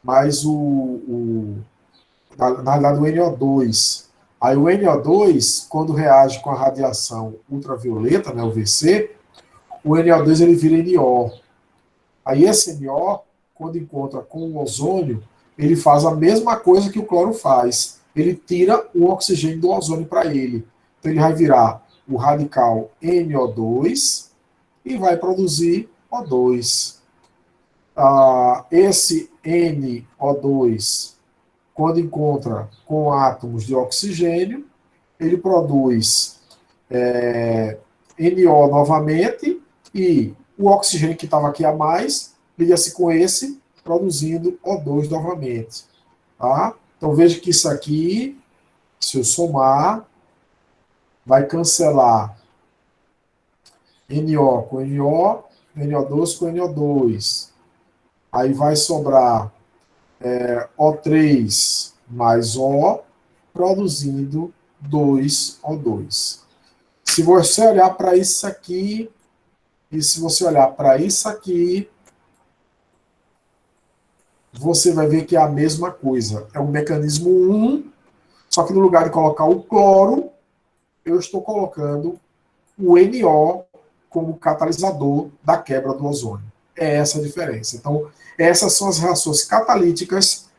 mas na realidade o NO2. Aí o NO2, quando reage com a radiação ultravioleta, né, o VC, o NO2 ele vira NO. Aí esse NO, quando encontra com o ozônio, ele faz a mesma coisa que o cloro faz. Ele tira o oxigênio do ozônio para ele. Então ele vai virar o radical NO2 e vai produzir O2. Esse NO2, quando encontra com átomos de oxigênio, ele produz NO novamente e o oxigênio que estava aqui a mais liga-se com esse, produzindo O2 novamente. Tá? Então veja que isso aqui, se eu somar, vai cancelar NO com NO, NO2 com NO2. Aí vai sobrar O3 mais O, produzindo 2O2. Se você olhar para isso aqui, e se você olhar para isso aqui, você vai ver que é a mesma coisa. É um mecanismo 1, só que no lugar de colocar o cloro, eu estou colocando o NO como catalisador da quebra do ozônio. É essa a diferença. Então, essas são as reações catalíticas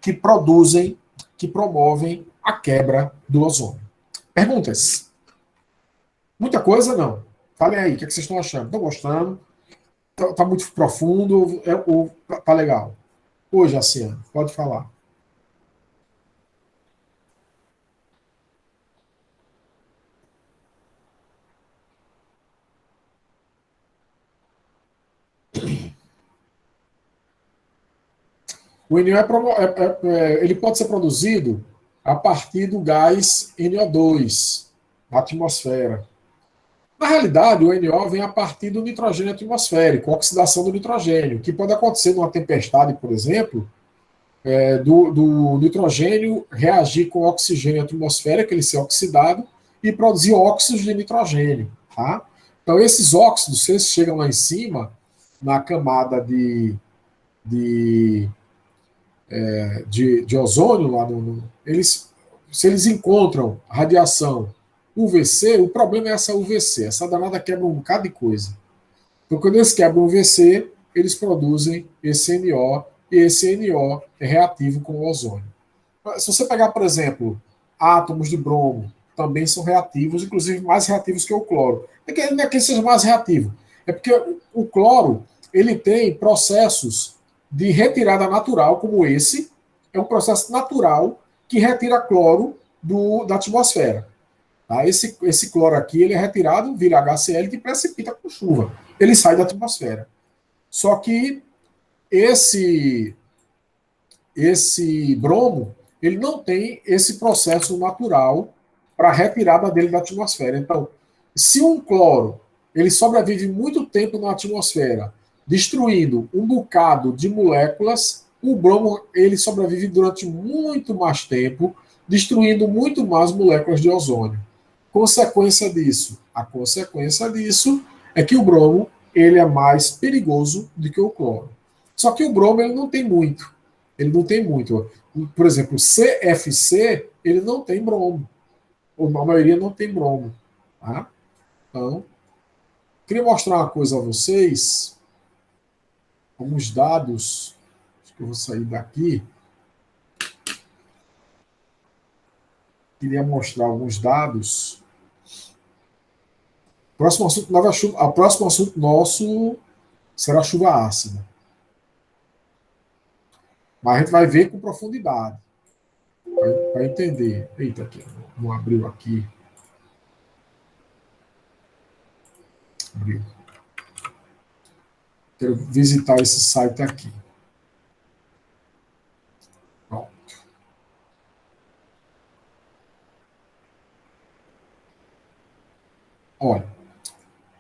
que produzem, que promovem a quebra do ozônio. Perguntas? Muita coisa, não? Falem aí, o que vocês estão achando? Estão gostando? Está muito profundo ou tá legal? Hoje, Jaciane, pode falar. O NO ele pode ser produzido a partir do gás NO2 na atmosfera. Na realidade, o NO vem a partir do nitrogênio atmosférico, oxidação do nitrogênio, que pode acontecer numa tempestade, por exemplo, do nitrogênio reagir com oxigênio atmosférico, ele ser oxidado, e produzir óxidos de nitrogênio. Tá? Então, esses óxidos, se eles chegam lá em cima, na camada de, de ozônio, lá se eles encontram radiação UVC, o problema é essa UVC. Essa danada quebra um bocado de coisa. Então, quando eles quebram o UVC, eles produzem esse NO, e esse NO é reativo com o ozônio. Se você pegar, por exemplo, átomos de bromo, também são reativos, inclusive mais reativos que o cloro. Não é que ele seja mais reativo, é porque o cloro ele tem processos de retirada natural, como esse, é um processo natural que retira cloro da atmosfera. Tá? Esse cloro aqui ele é retirado, vira HCl e precipita com chuva. Ele sai da atmosfera. Só que esse bromo ele não tem esse processo natural para retirada dele da atmosfera. Então, se um cloro ele sobrevive muito tempo na atmosfera, destruindo um bocado de moléculas, o bromo ele sobrevive durante muito mais tempo, destruindo muito mais moléculas de ozônio. Consequência disso? A consequência disso é que o bromo ele é mais perigoso do que o cloro. Só que o bromo ele não tem muito. Ele não tem muito. Por exemplo, o CFC ele não tem bromo. Ou a maioria não tem bromo. Tá? Então, queria mostrar uma coisa a vocês. Alguns dados. Acho que eu vou sair daqui. Queria mostrar alguns dados. Próximo assunto nosso será chuva ácida. Mas a gente vai ver com profundidade. Para entender. Eita, aqui, não abriu aqui. Abriu. Quero visitar esse site aqui. Pronto. Olha,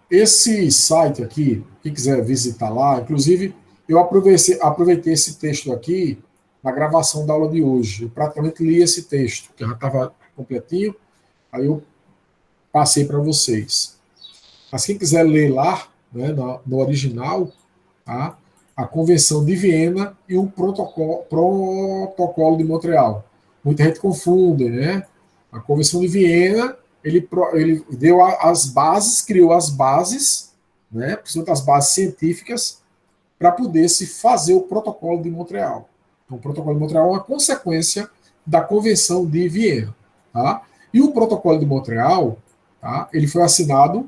esse site aqui, quem quiser visitar lá, inclusive, eu aproveitei esse texto aqui na gravação da aula de hoje. Eu praticamente li esse texto, que já estava completinho, aí eu passei para vocês. Mas quem quiser ler lá, né, no original, tá? A Convenção de Viena e o Protocolo de Montreal. Muita gente confunde, né? A Convenção de Viena, ele deu as bases, criou as bases, né, principalmente as bases científicas, para poder se fazer o Protocolo de Montreal. Então, o Protocolo de Montreal é uma consequência da Convenção de Viena. Tá? E o Protocolo de Montreal, tá, ele foi assinado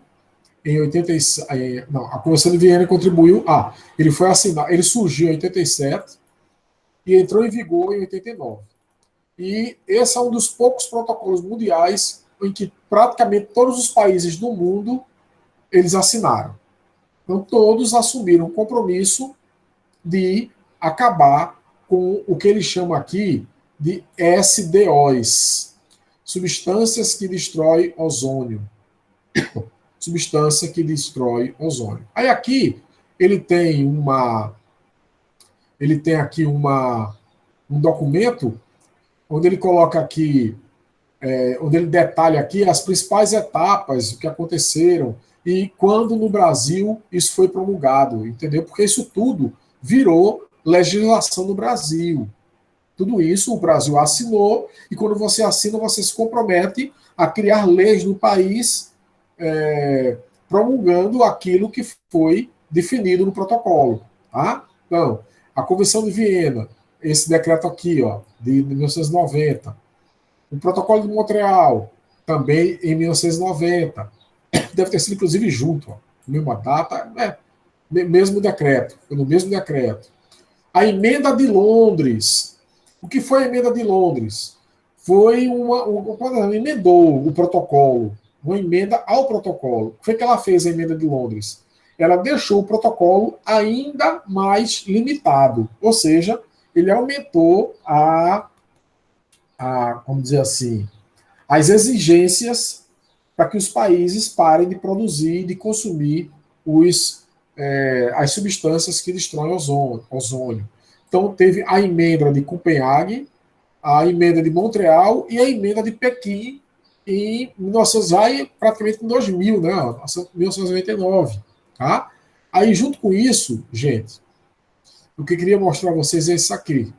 em 86. Não, a Convenção de Viena contribuiu. Ele foi assinado, ele surgiu em 87 e entrou em vigor em 89. E esse é um dos poucos protocolos mundiais em que praticamente todos os países do mundo eles assinaram. Então, todos assumiram o compromisso de acabar com o que eles chamam aqui de SDOs, substâncias que destroem ozônio. Substância que destrói ozônio. Aí aqui ele tem aqui um documento onde ele coloca aqui, onde ele detalha aqui as principais etapas que aconteceram e quando no Brasil isso foi promulgado, entendeu? Porque isso tudo virou legislação no Brasil. Tudo isso o Brasil assinou e quando você assina, você se compromete a criar leis no país promulgando aquilo que foi definido no protocolo. Tá? Então, a Convenção de Viena, esse decreto aqui, ó, de 1990. O Protocolo de Montreal, também em 1990. Deve ter sido, inclusive, junto, ó, mesma data, mesmo decreto, no mesmo decreto. A Emenda de Londres. O que foi a Emenda de Londres? Foi emendou o protocolo, uma emenda ao protocolo. O que foi que ela fez, a Emenda de Londres? Ela deixou o protocolo ainda mais limitado, ou seja, ele aumentou vamos dizer assim, as exigências para que os países parem de produzir, de consumir as substâncias que destroem ozônio. Então, teve a emenda de Copenhague, a emenda de Montreal e a emenda de Pequim em 1900, praticamente em 2000, né? 1999. Tá? Aí, junto com isso, gente, o que eu queria mostrar a vocês é isso aqui.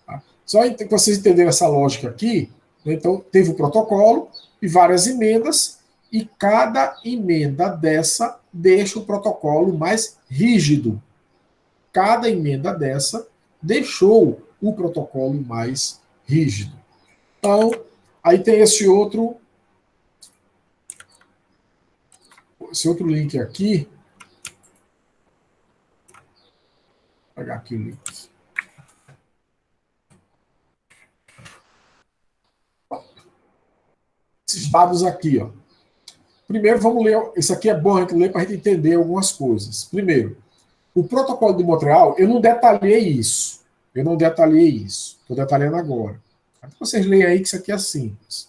Tá? Só que vocês entenderem essa lógica aqui, né? Então, teve o protocolo e várias emendas, e cada emenda dessa deixa o protocolo mais rígido. Cada emenda dessa deixou o protocolo mais rígido. Então, aí tem esse outro link aqui. Vou pegar aqui o link. Esses dados aqui, ó. Primeiro, vamos ler. Isso aqui é bom a gente ler para a gente entender algumas coisas. Primeiro, o protocolo de Montreal, eu não detalhei isso. Estou detalhando agora. Vocês leem aí que isso aqui é simples.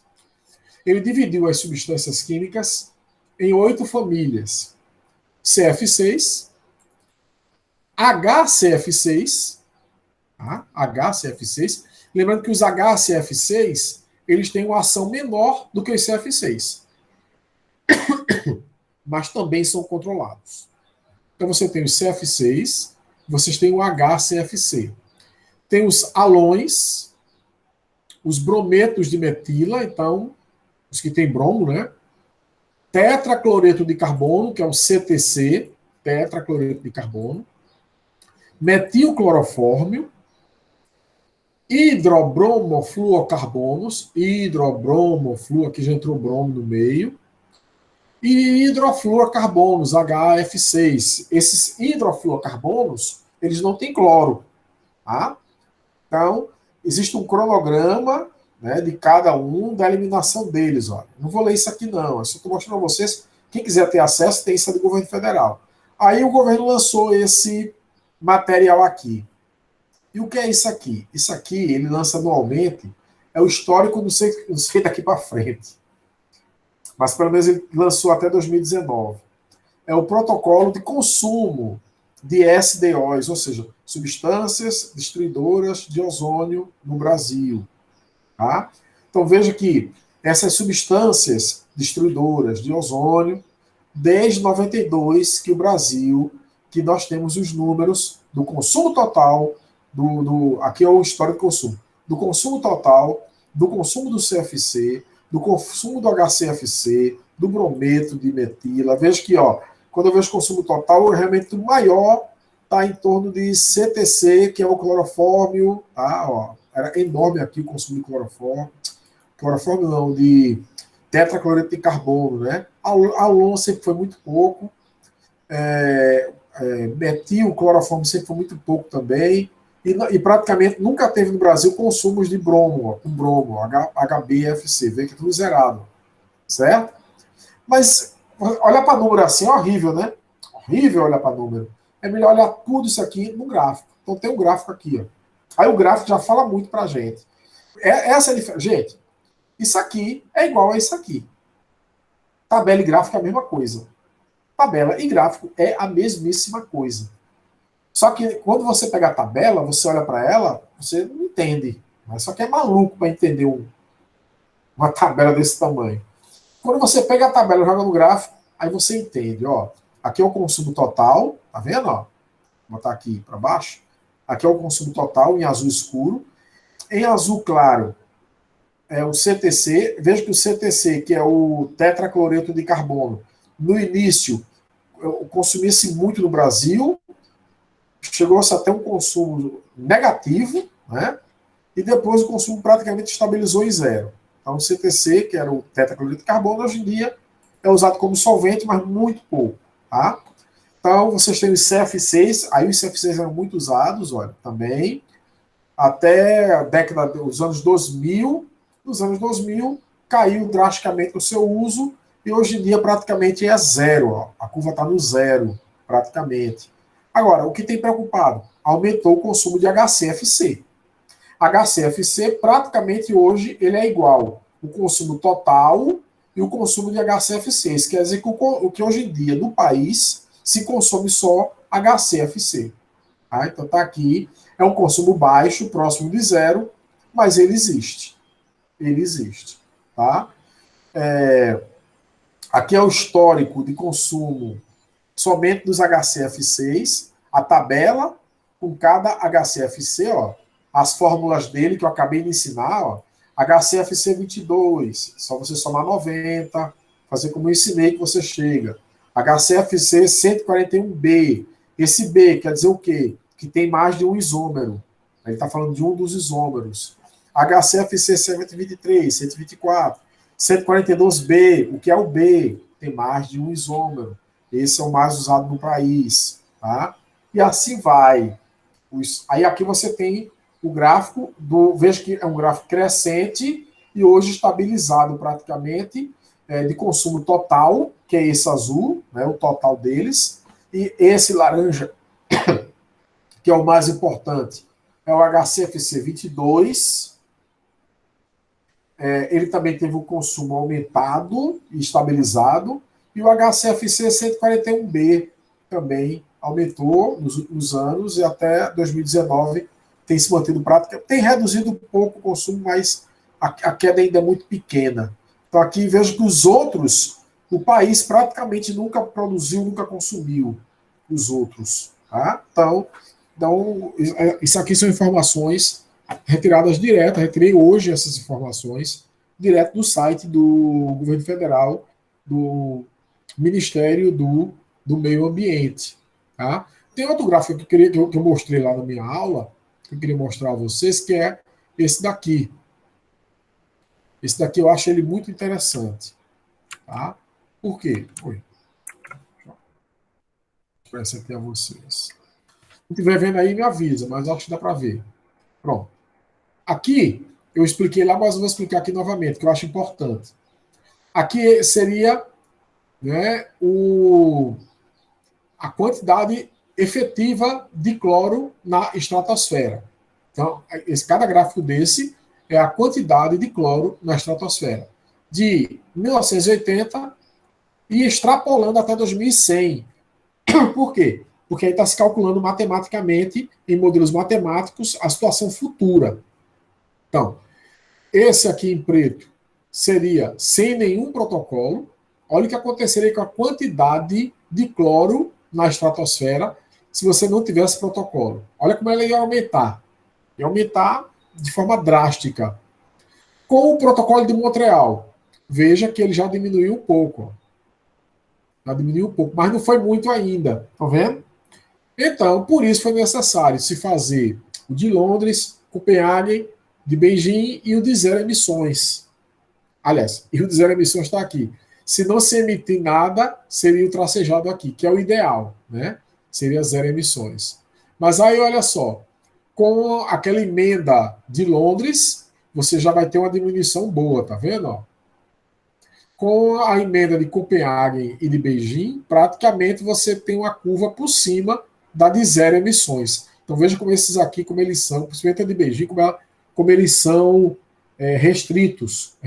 Ele dividiu as substâncias químicas em 8 famílias. CF6, HCF6, tá? HCF6. Lembrando que os HCF6, eles têm uma ação menor do que os CF6. Mas também são controlados. Então você tem os CF6, vocês têm o HCFC. Tem os halões, os brometos de metila, então, os que tem bromo, né? Tetracloreto de carbono, que é o CTC, tetracloreto de carbono. Metilclorofórmio, hidrobromofluorcarbonos, aqui já entrou bromo no meio, e hidrofluorcarbonos, HF6. Esses hidrofluorcarbonos, eles não têm cloro, tá? Então, existe um cronograma, né, de cada um, da eliminação deles. Olha. Não vou ler isso aqui, não. Eu só estou mostrando a vocês. Quem quiser ter acesso, tem isso do governo federal. Aí o governo lançou esse material aqui. E o que é isso aqui? Isso aqui, ele lança anualmente, é o histórico, não sei daqui para frente. Mas pelo menos ele lançou até 2019. É o protocolo de consumo de SDOs, ou seja, substâncias destruidoras de ozônio no Brasil. Tá? Então veja que essas substâncias destruidoras de ozônio, desde 92 que o Brasil, que nós temos os números do consumo total, aqui é o histórico de consumo, do consumo total, do consumo do CFC, do consumo do HCFC, do brometo de metila. Veja que, ó, quando eu vejo consumo total, o realmente maior está em torno de CTC, que é o clorofórmio, tá? Ó, era enorme aqui o consumo de clorofórmio não, de tetracloreto de carbono, né? Halon sempre foi muito pouco, metilclorofórmio sempre foi muito pouco também, e praticamente nunca teve no Brasil consumos de bromo, ó, com bromo, HBFC, vê que é tudo zerado, certo? Mas olhar para número assim é horrível, né? Horrível olhar para número. É melhor olhar tudo isso aqui no gráfico. Então tem um gráfico aqui, ó. Aí o gráfico já fala muito para a gente. Essa é a diferença. Gente, isso aqui é igual a isso aqui. Tabela e gráfico é a mesma coisa. Tabela e gráfico é a mesmíssima coisa. Só que quando você pega a tabela, você olha para ela, você não entende. Mas só que é maluco para entender uma tabela desse tamanho. Quando você pega a tabela e joga no gráfico, aí você entende. Ó, aqui é o consumo total, tá vendo? Ó? Vou botar aqui para baixo. Aqui é o consumo total em azul escuro. Em azul claro é o CTC. Veja que o CTC, que é o tetracloreto de carbono, no início consumia-se muito no Brasil, chegou-se até um consumo negativo, né? E depois o consumo praticamente estabilizou em zero. Então o CTC, que era o tetracloreto de carbono, hoje em dia é usado como solvente, mas muito pouco, tá? Então vocês têm os CF6, aí os CF6 eram muito usados, olha, também, até a década dos anos 2000. Nos anos 2000 caiu drasticamente o seu uso e hoje em dia praticamente é zero, ó. A curva está no zero, praticamente. Agora, o que tem preocupado? Aumentou o consumo de HCFC. HCFC, praticamente hoje, ele é igual o consumo total e o consumo de HCFC. Isso quer dizer que hoje em dia, no país, se consome só HCFC. Tá? Então, está aqui. É um consumo baixo, próximo de zero, mas ele existe. Ele existe. Tá? Aqui é o histórico de consumo somente dos HCFCs, a tabela com cada HCFC, ó, as fórmulas dele que eu acabei de ensinar, ó, HCFC 22, só você somar 90, fazer como eu ensinei que você chega. HCFC 141B, esse B quer dizer o quê? Que tem mais de um isômero. Ele está falando de um dos isômeros. HCFC 123, 124, 142B, o que é o B? Tem mais de um isômero. Esse é o mais usado no país. Tá? E assim vai. Aí aqui você tem o gráfico veja que é um gráfico crescente e hoje estabilizado praticamente, de consumo total, que é esse azul, né, o total deles, e esse laranja, que é o mais importante, é o HCFC 22. Ele também teve o consumo aumentado e estabilizado, e o HCFC 141B também aumentou nos últimos anos e até 2019 tem se mantido prática. Tem reduzido um pouco o consumo, mas a queda ainda é muito pequena. Então aqui vejo que os outros, o país praticamente nunca produziu, nunca consumiu os outros. Tá? Então, isso aqui são informações retiradas direto, retirei hoje essas informações, direto do site do governo federal, do Ministério do Meio Ambiente. Tá? Tem outro gráfico que eu mostrei lá na minha aula, que eu queria mostrar a vocês, que é esse daqui. Esse daqui eu acho ele muito interessante. Tá? Por quê? Oi. Deixa eu aqui a vocês. Se estiver vendo aí, me avisa, mas acho que dá para ver. Pronto. Aqui, eu expliquei lá, mas eu vou explicar aqui novamente, que eu acho importante. Aqui seria, né, a quantidade efetiva de cloro na estratosfera. Então, cada gráfico desse é a quantidade de cloro na estratosfera. De 1980 e extrapolando até 2100. Por quê? Porque aí está se calculando matematicamente, em modelos matemáticos, a situação futura. Então, esse aqui em preto seria sem nenhum protocolo. Olha o que aconteceria com a quantidade de cloro na estratosfera se você não tivesse protocolo. Olha como ela ia aumentar. Ia aumentar de forma drástica. Com o protocolo de Montreal, veja que ele já diminuiu um pouco. Já diminuiu um pouco, mas não foi muito ainda. Estão vendo? Então, por isso foi necessário se fazer o de Londres, Copenhague, de Beijing e o de zero emissões. Aliás, e o de zero emissões está aqui. Se não se emitir nada, seria o tracejado aqui, que é o ideal, né? Seria zero emissões. Mas aí, olha só, com aquela emenda de Londres, você já vai ter uma diminuição boa, tá vendo? Com a emenda de Copenhague e de Beijing, praticamente você tem uma curva por cima da de zero emissões. Então veja como esses aqui, como eles são, principalmente a de Beijing, como eles são restritivos.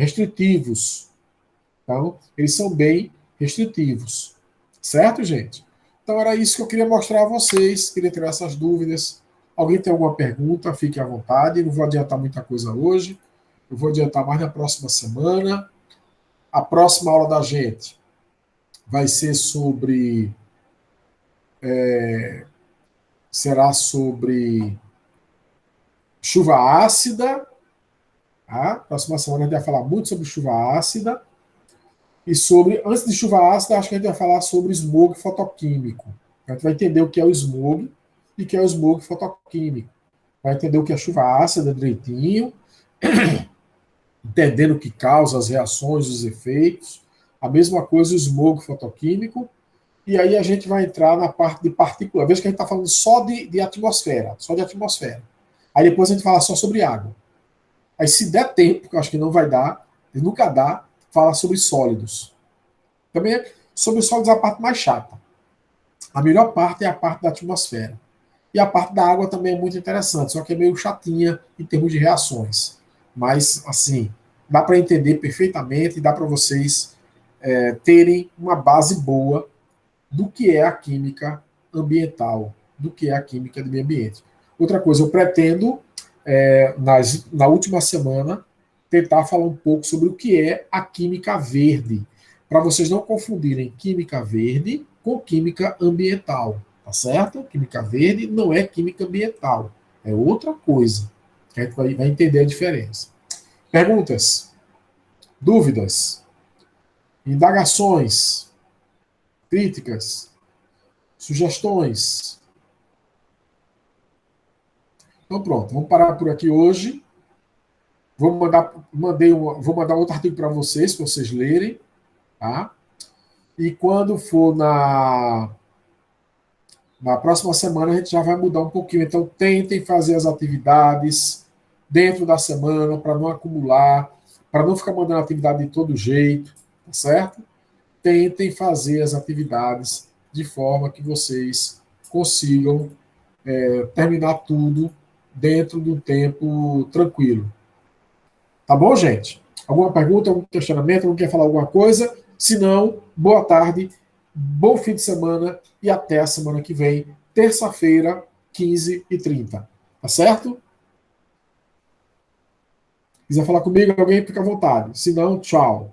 Então, eles são bem restritivos. Certo, gente? Então, era isso que eu queria mostrar a vocês. Queria tirar essas dúvidas. Alguém tem alguma pergunta? Fique à vontade. Não vou adiantar muita coisa hoje. Eu vou adiantar mais na próxima semana. A próxima aula da gente vai ser sobre... será sobre chuva ácida. Tá? Próxima semana a gente vai falar muito sobre chuva ácida. E sobre, antes de chuva ácida, acho que a gente vai falar sobre smog fotoquímico. A gente vai entender o que é o smog e o que é o smog fotoquímico. Vai entender o que é chuva ácida direitinho, entendendo o que causa as reações, os efeitos. A mesma coisa o smog fotoquímico. E aí a gente vai entrar na parte de partícula. Veja que a gente está falando só de atmosfera, só de atmosfera. Aí depois a gente fala só sobre água. Aí se der tempo, que eu acho que não vai dar, nunca dá, fala sobre sólidos. Também sobre sólidos é a parte mais chata. A melhor parte é a parte da atmosfera. E a parte da água também é muito interessante, só que é meio chatinha em termos de reações. Mas, assim, dá para entender perfeitamente, dá para vocês terem uma base boa do que é a química ambiental, do que é a química do meio ambiente. Outra coisa, eu pretendo, na última semana, tentar falar um pouco sobre o que é a química verde, para vocês não confundirem química verde com química ambiental, tá certo? Química verde não é química ambiental, é outra coisa. A gente vai entender a diferença. Perguntas? Dúvidas? Indagações? Críticas? Sugestões? Então pronto, vamos parar por aqui hoje. Vou mandar outro artigo para vocês lerem, tá? E quando for na próxima semana, a gente já vai mudar um pouquinho. Então, tentem fazer as atividades dentro da semana, para não acumular, para não ficar mandando atividade de todo jeito, tá certo? Tentem fazer as atividades de forma que vocês consigam terminar tudo dentro de um tempo tranquilo. Tá bom, gente? Alguma pergunta, algum questionamento, alguém quer falar alguma coisa? Se não, boa tarde, bom fim de semana e até a semana que vem, terça-feira, 15h30. Tá certo? Quiser falar comigo, alguém fica à vontade. Se não, tchau.